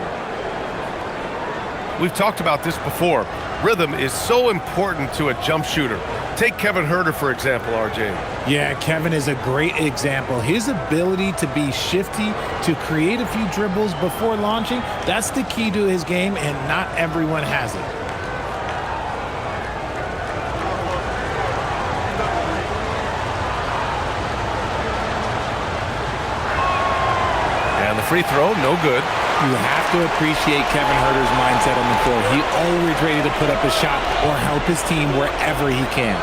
We've talked about this before. Rhythm is so important to a jump shooter. Take Kevin Herter, for example, RJ. Yeah, Kevin is a great example. His ability to be shifty, to create a few dribbles before launching, that's the key to his game, and not everyone has it. And the free throw, no good. You have to appreciate Kevin Herter's mindset on the floor. He's always ready to put up a shot or help his team wherever he can.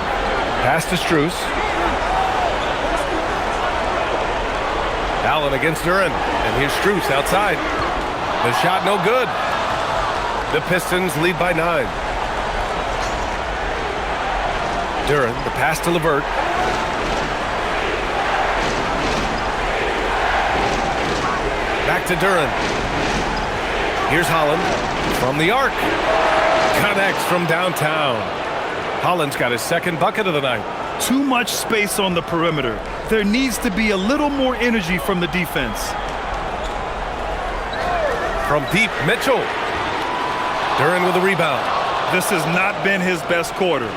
Pass to Strus. Allen against Duren. And here's Strus outside. The shot no good. The Pistons lead by 9. Duren, the pass to LeVert. Back to Duren. Here's Holland from the arc. Connects from downtown. Holland's got his second bucket of the night. Too much space on the perimeter. There needs to be a little more energy from the defense. From deep, Mitchell. Duren with a rebound. This has not been his best quarter.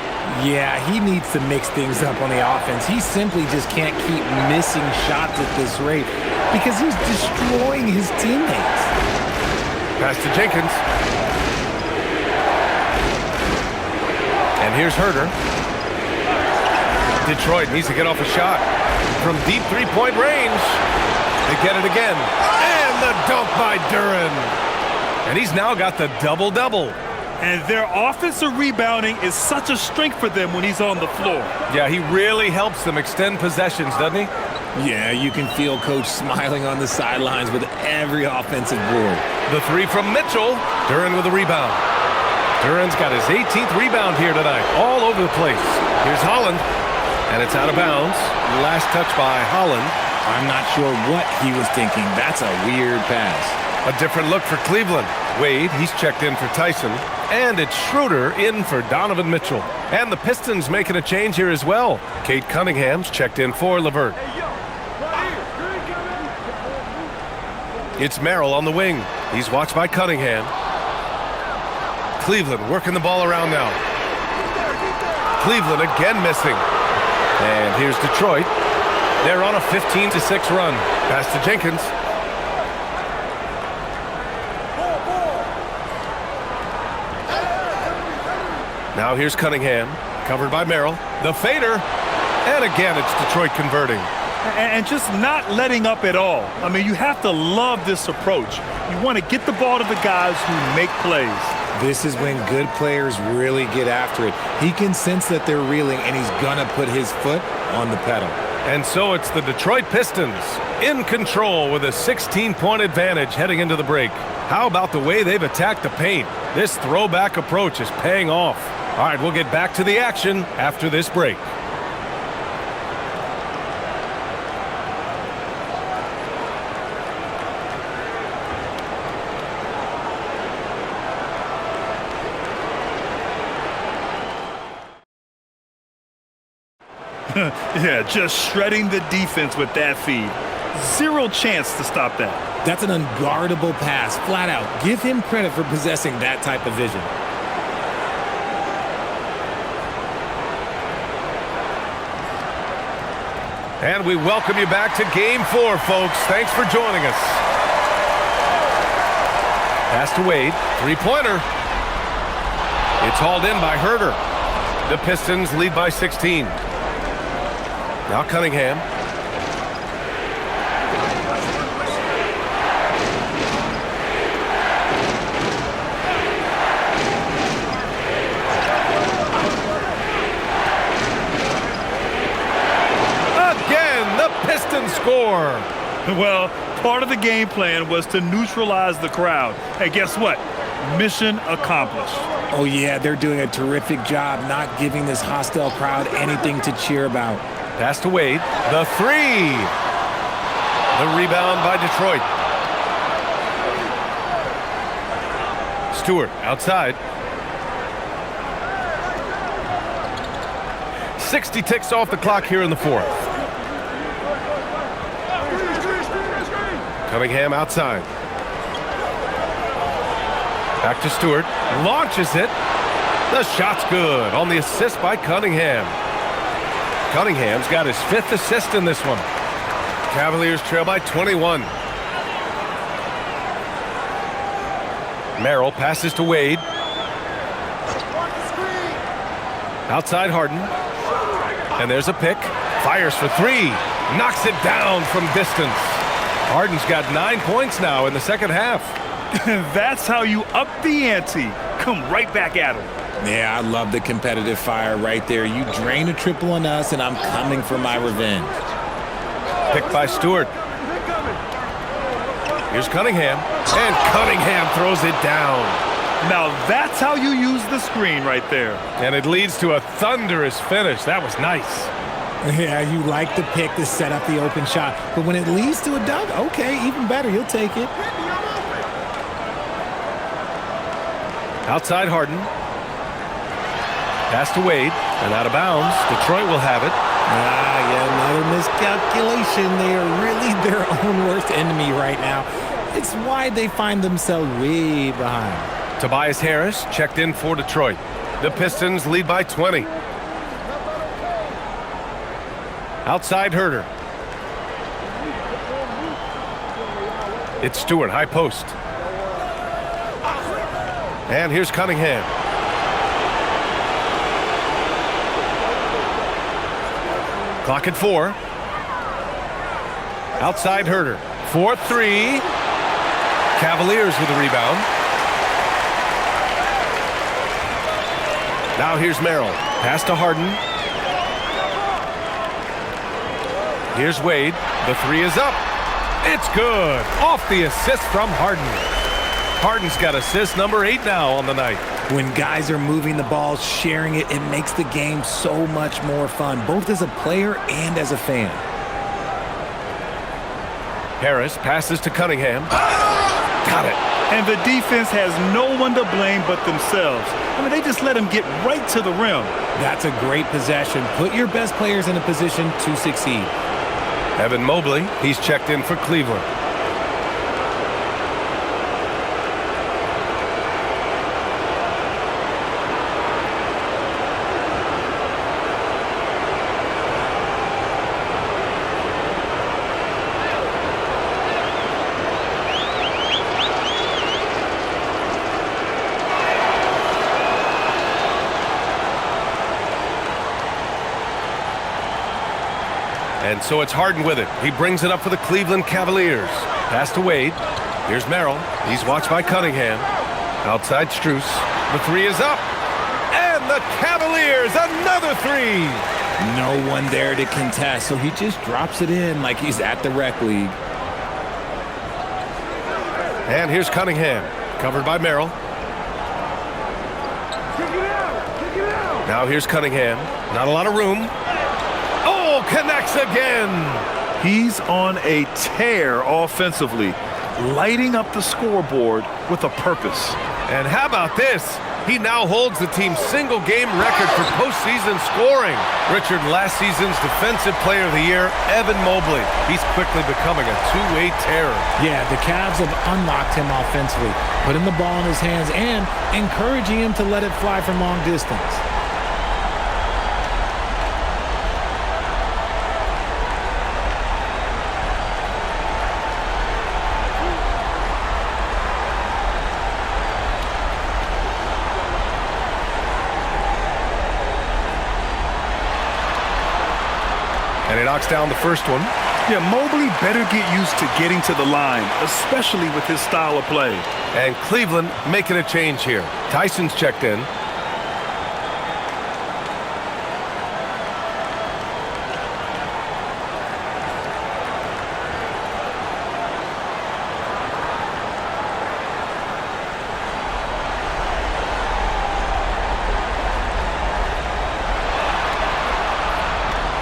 Yeah, he needs to mix things up on the offense. He simply just can't keep missing shots at this rate because he's destroying his teammates. Pass to Jenkins. And here's Herter. Detroit needs to get off a shot. From deep three-point range. They get it again. And the dunk by Duren. And he's now got the double-double. And their offensive rebounding is such a strength for them when he's on the floor. Yeah, he really helps them extend possessions, doesn't he? Yeah, you can feel Coach smiling on the sidelines with every offensive board. The 3 from Mitchell. Duren with a rebound. Duren's got his 18th rebound here tonight. All over the place. Here's Holland. And it's out of bounds. Last touch by Holland. I'm not sure what he was thinking. That's a weird pass. A different look for Cleveland. Wade, he's checked in for Tyson. And it's Schroeder in for Donovan Mitchell. And the Pistons making a change here as well. Kate Cunningham's checked in for LeVert. It's Merrill on the wing. He's watched by Cunningham. Cleveland working the ball around now. Cleveland again missing. And here's Detroit. They're on a 15-6 run. Pass to Jenkins. Now here's Cunningham, covered by Merrill. The fader, And again, it's Detroit converting. And just not letting up at all. I mean, you have to love this approach. You want to get the ball to the guys who make plays. This is when good players really get after it. He can sense that they're reeling, and he's going to put his foot on the pedal. And so it's the Detroit Pistons in control with a 16-point advantage heading into the break. How about the way they've attacked the paint? This throwback approach is paying off. All right, we'll get back to the action after this break. Yeah, just shredding the defense with that feed. Zero chance to stop that. That's an unguardable pass, flat out. Give him credit for possessing that type of vision. And we welcome you back to Game 4, folks. Thanks for joining us. Pass to Wade. Three-pointer. It's hauled in by Herter. The Pistons lead by 16. Now Cunningham. Again, the Pistons score. Well, part of the game plan was to neutralize the crowd. Hey, guess what? Mission accomplished. Oh, yeah, they're doing a terrific job not giving this hostile crowd anything to cheer about. Pass to Wade. The three. The rebound by Detroit. Stewart outside. 60 ticks off the clock here in the fourth. Cunningham outside. Back to Stewart. Launches it. The shot's good on the assist by Cunningham. Cunningham's got his 5th assist in this one. Cavaliers trail by 21. Merrill passes to Wade. Outside Harden. And there's a pick. Fires for three. Knocks it down from distance. Harden's got 9 points now in the second half. That's how you up the ante. Come right back at him. Yeah, I love the competitive fire right there. You drain a triple on us, and I'm coming for my revenge. Picked by Stewart. Here's Cunningham. And Cunningham throws it down. Now that's how you use the screen right there. And it leads to a thunderous finish. That was nice. Yeah, you like the pick to set up the open shot. But when it leads to a dunk, okay, even better. You'll take it. Outside Harden. Pass to Wade, and out of bounds. Detroit will have it. Yeah, another miscalculation. They are really their own worst enemy right now. It's why they find themselves way behind. Tobias Harris checked in for Detroit. The Pistons lead by 20. Outside Herter. It's Stewart, high post. And here's Cunningham. Clock at 4. Outside Herter. 4-3. Cavaliers with a rebound. Now here's Merrill. Pass to Harden. Here's Wade. The three is up. It's good. Off the assist from Harden. Harden's got assist number 8 now on the night. When guys are moving the ball, sharing it, it makes the game so much more fun, both as a player and as a fan. Harris passes to Cunningham. Got it. And the defense has no one to blame but themselves. I mean, they just let him get right to the rim. That's a great possession. Put your best players in a position to succeed. Evan Mobley, he's checked in for Cleveland. And so it's Harden with it. He brings it up for the Cleveland Cavaliers. Pass to Wade. Here's Merrill. He's watched by Cunningham. Outside Strus. The three is up. And the Cavaliers, another three. No one there to contest, so he just drops it in like he's at the rec league. And here's Cunningham, covered by Merrill. Now here's Cunningham. Not a lot of room. Oh, connects again. He's on a tear offensively, lighting up the scoreboard with a purpose. And how about this? He now holds the team's single-game record for postseason scoring. Richard, last season's Defensive Player of the Year, Evan Mobley. He's quickly becoming a two-way terror. Yeah, the Cavs have unlocked him offensively, putting the ball in his hands and encouraging him to let it fly from long distance. And he knocks down the first one. Yeah, Mobley better get used to getting to the line, especially with his style of play. And Cleveland making a change here. Tyson's checked in.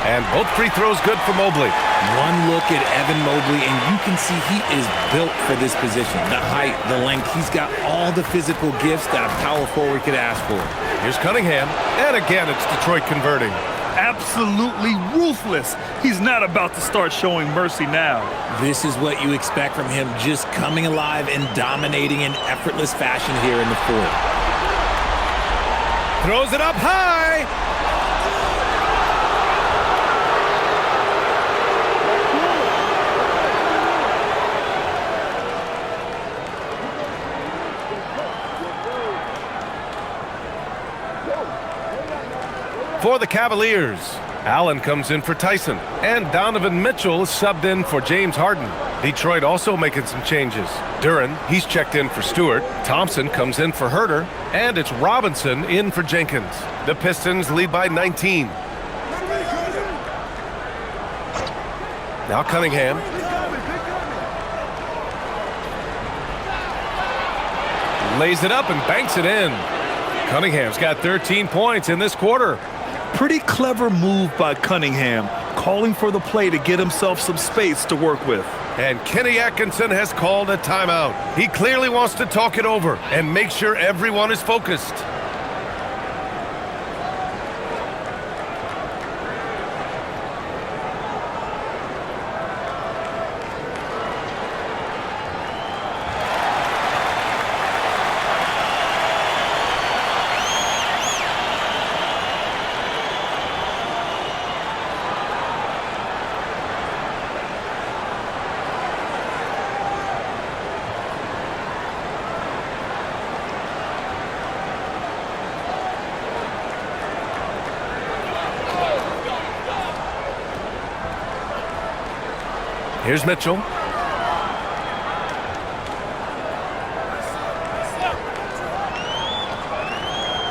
And both free throws good for Mobley. One look at Evan Mobley, and you can see he is built for this position. The height, the length, he's got all the physical gifts that a power forward could ask for. Here's Cunningham. And again, it's Detroit converting. Absolutely ruthless. He's not about to start showing mercy now. This is what you expect from him, just coming alive and dominating in effortless fashion here in the fourth. Throws it up high. For the Cavaliers, Allen comes in for Tyson, and Donovan Mitchell is subbed in for James Harden. Detroit also making some changes. Duren, he's checked in for Stewart. Thompson comes in for Herter, and it's Robinson in for Jenkins. The Pistons lead by 19. Now Cunningham. Lays it up and banks it in. Cunningham's got 13 points in this quarter. Pretty clever move by Cunningham, calling for the play to get himself some space to work with. And Kenny Atkinson has called a timeout. He clearly wants to talk it over and make sure everyone is focused. Here's Mitchell.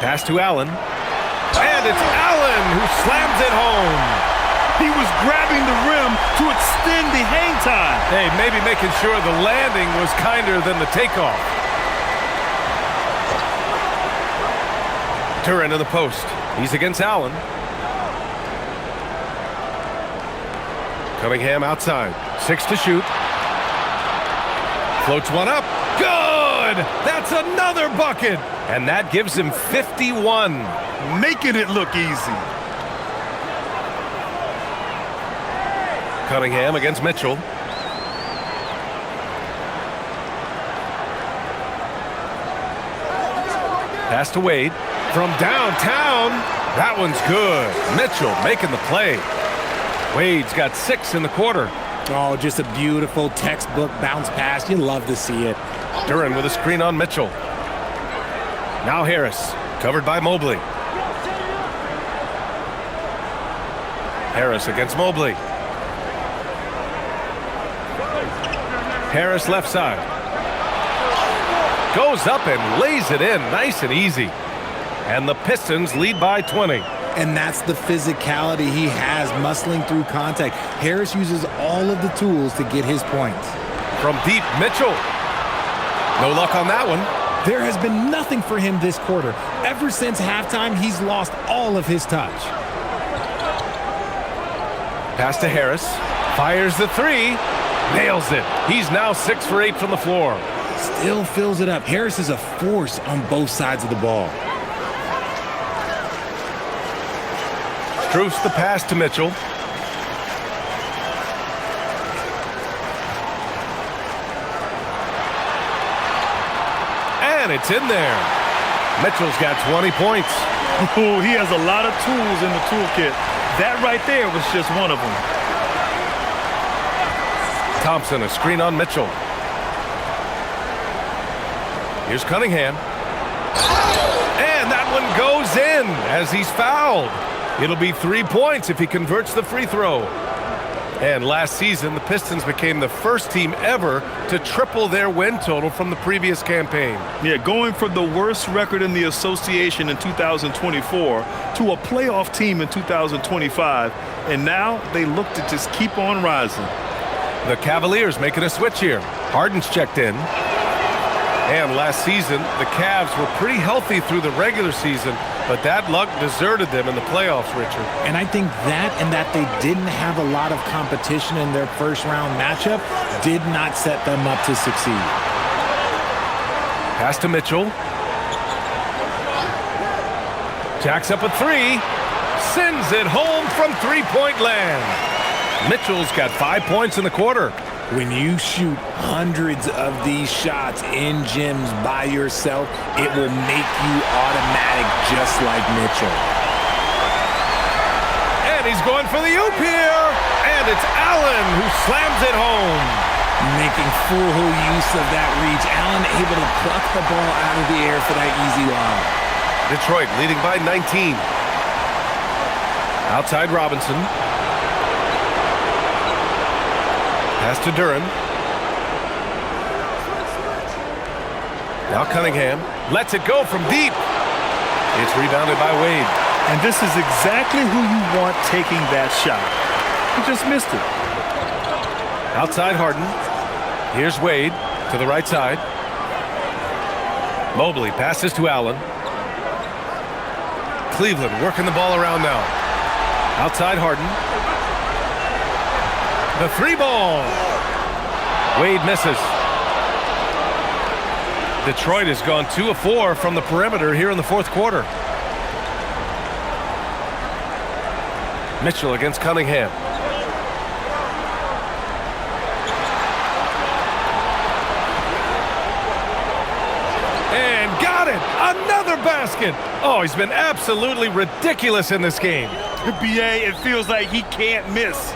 Pass to Allen. And it's Allen who slams it home. He was grabbing the rim to extend the hang time. Hey, maybe making sure the landing was kinder than the takeoff. Duren in the post. He's against Allen. Cunningham outside. 6 to shoot. Floats one up. Good! That's another bucket! And that gives him 51. Making it look easy. Cunningham against Mitchell. Pass to Wade. From downtown. That one's good. Mitchell making the play. Wade's got 6 in the quarter. Oh, just a beautiful textbook bounce pass. You love to see it. Duren with a screen on Mitchell. Now Harris, covered by Mobley. Harris against Mobley. Harris left side. Goes up and lays it in, nice and easy. And the Pistons lead by 20. And that's the physicality he has, muscling through contact. Harris uses all of the tools to get his points. From deep, Mitchell. No luck on that one. There has been nothing for him this quarter. Ever since halftime, he's lost all of his touch. Pass to Harris. Fires the three. Nails it. He's now 6 for 8 from the floor. Still fills it up. Harris is a force on both sides of the ball. Struce the pass to Mitchell. And it's in there. Mitchell's got 20 points. Ooh, he has a lot of tools in the toolkit. That right there was just one of them. Thompson, a screen on Mitchell. Here's Cunningham. And that one goes in as he's fouled. It'll be 3 points if he converts the free throw. And last season, the Pistons became the first team ever to triple their win total from the previous campaign. Yeah, going from the worst record in the association in 2024 to a playoff team in 2025. And now they look to just keep on rising. The Cavaliers making a switch here. Harden's checked in. And last season, the Cavs were pretty healthy through the regular season, but that luck deserted them in the playoffs, Richard. And I think that and that they didn't have a lot of competition in their first round matchup did not set them up to succeed. Pass to Mitchell. Jacks up a three. Sends it home from three-point land. Mitchell's got 5 points in the quarter. When you shoot hundreds of these shots in gyms by yourself, it will make you automatic just like Mitchell. And he's going for the oop here. And it's Allen who slams it home. Making full use of that reach. Allen able to pluck the ball out of the air for that easy lob. Detroit leading by 19. Outside Robinson. Pass to Duren. Now Cunningham lets it go from deep. It's rebounded by Wade. And this is exactly who you want taking that shot. He just missed it. Outside Harden. Here's Wade to the right side. Mobley passes to Allen. Cleveland working the ball around now. Outside Harden. The three ball. Wade misses. Detroit has gone 2 of 4 from the perimeter here in the fourth quarter. Mitchell against Cunningham. And got it! Another basket! Oh, he's been absolutely ridiculous in this game. BA, it feels like he can't miss.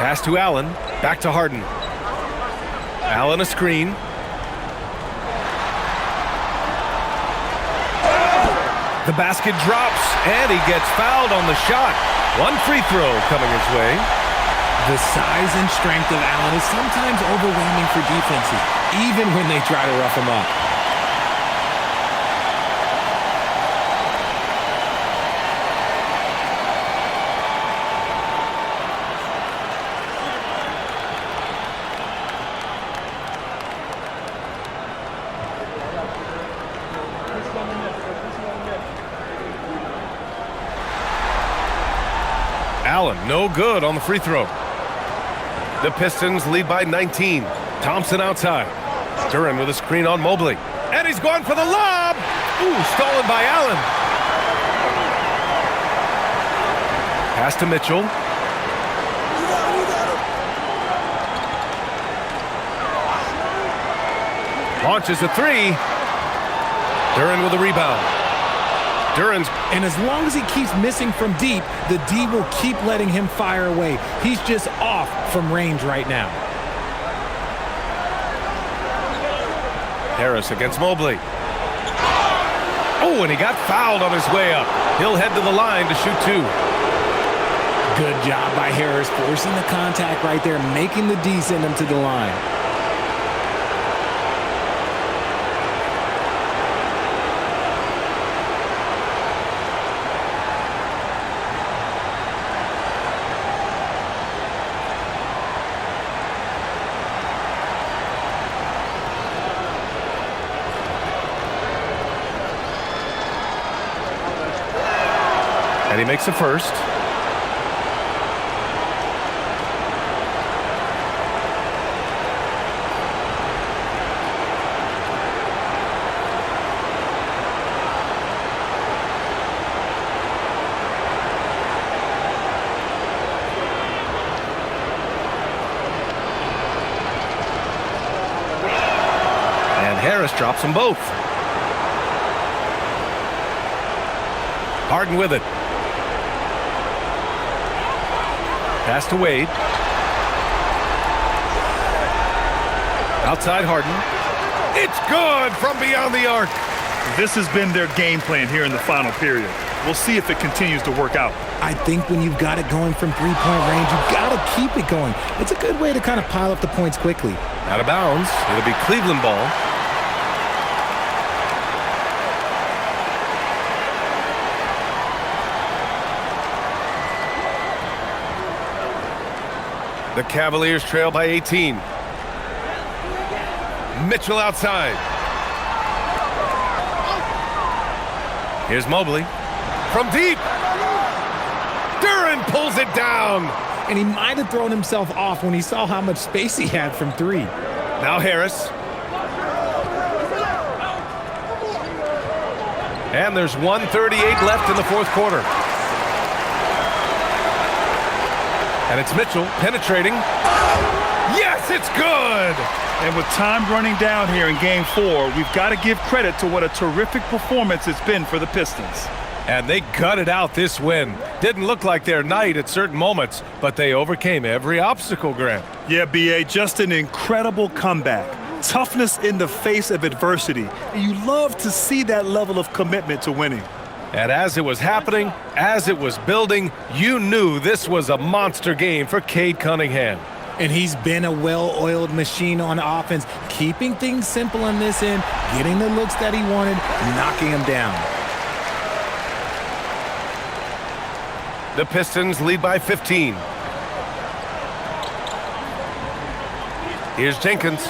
Pass to Allen. Back to Harden. Allen a screen. The basket drops, and he gets fouled on the shot. One free throw coming his way. The size and strength of Allen is sometimes overwhelming for defenses, even when they try to rough him up. Allen, no good on the free throw. The Pistons lead by 19. Thompson outside. Duren with a screen on Mobley. And he's going for the lob! Ooh, stolen by Allen. Pass to Mitchell. Launches a three. Duren with a rebound. And as long as he keeps missing from deep, the D will keep letting him fire away. He's just off from range right now. Harris against Mobley. Oh, and he got fouled on his way up. He'll head to the line to shoot 2. Good job by Harris, forcing the contact right there, making the D send him to the line. And he makes the first. And Harris drops them both. Harden with it. Pass to Wade. Outside Harden. It's good from beyond the arc. This has been their game plan here in the final period. We'll see if it continues to work out. I think when you've got it going from three-point range, you've got to keep it going. It's a good way to kind of pile up the points quickly. Out of bounds. It'll be Cleveland ball. The Cavaliers trail by 18. Mitchell outside. Here's Mobley. From deep. Duran pulls it down. And he might have thrown himself off when he saw how much space he had from three. Now Harris. And there's 1:38 left in the fourth quarter. And it's Mitchell penetrating. Yes, it's good! And with time running down here in Game 4, we've got to give credit to what a terrific performance it's been for the Pistons. And they gutted out this win. Didn't look like their night at certain moments, but they overcame every obstacle, Grant. Yeah, B.A., just an incredible comeback. Toughness in the face of adversity. And you love to see that level of commitment to winning. And as it was happening, as it was building, you knew this was a monster game for Cade Cunningham. And he's been a well-oiled machine on offense, keeping things simple on this end, getting the looks that he wanted, knocking him down. The Pistons lead by 15. Here's Jenkins.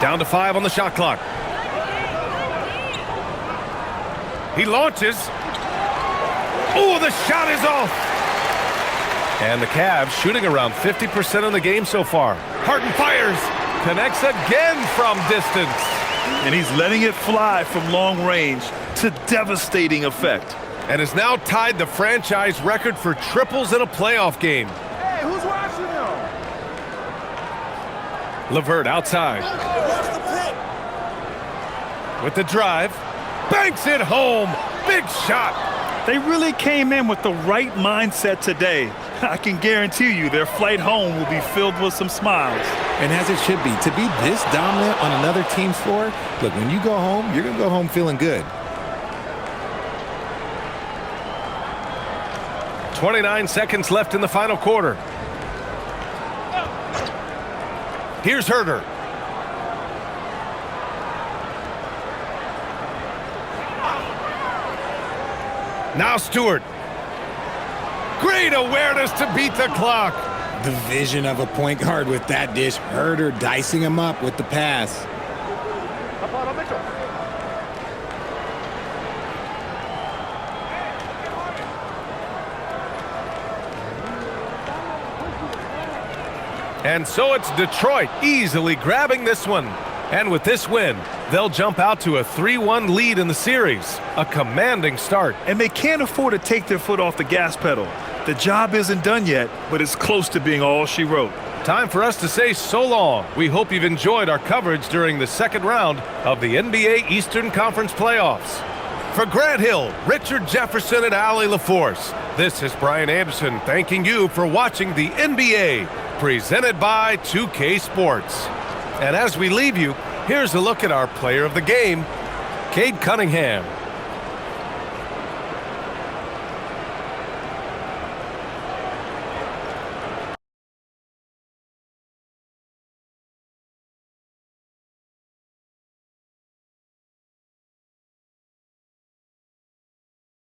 Down to 5 on the shot clock. He launches. Oh, the shot is off. And the Cavs shooting around 50% in the game so far. Harden fires. Connects again from distance. And he's letting it fly from long range to devastating effect. And has now tied the franchise record for triples in a playoff game. Hey, who's watching him? LeVert outside. With the drive. Banks it home. Big shot. They really came in with the right mindset today. I can guarantee you their flight home will be filled with some smiles. And as it should be, to be this dominant on another team's floor, look, when you go home, you're going to go home feeling good. 29 seconds left in the final quarter. Here's Herter. Now Stewart. Great awareness to beat the clock. The vision of a point guard with that dish. Herter dicing him up with the pass. And so it's Detroit easily grabbing this one. And with this win, they'll jump out to a 3-1 lead in the series. A commanding start. And they can't afford to take their foot off the gas pedal. The job isn't done yet, but it's close to being all she wrote. Time for us to say so long. We hope you've enjoyed our coverage during the second round of the NBA Eastern Conference playoffs. For Grant Hill, Richard Jefferson, and Allie LaForce, this is Brian Anderson thanking you for watching the NBA, presented by 2K Sports. And as we leave you, Here's a look at our player of the game, Cade Cunningham.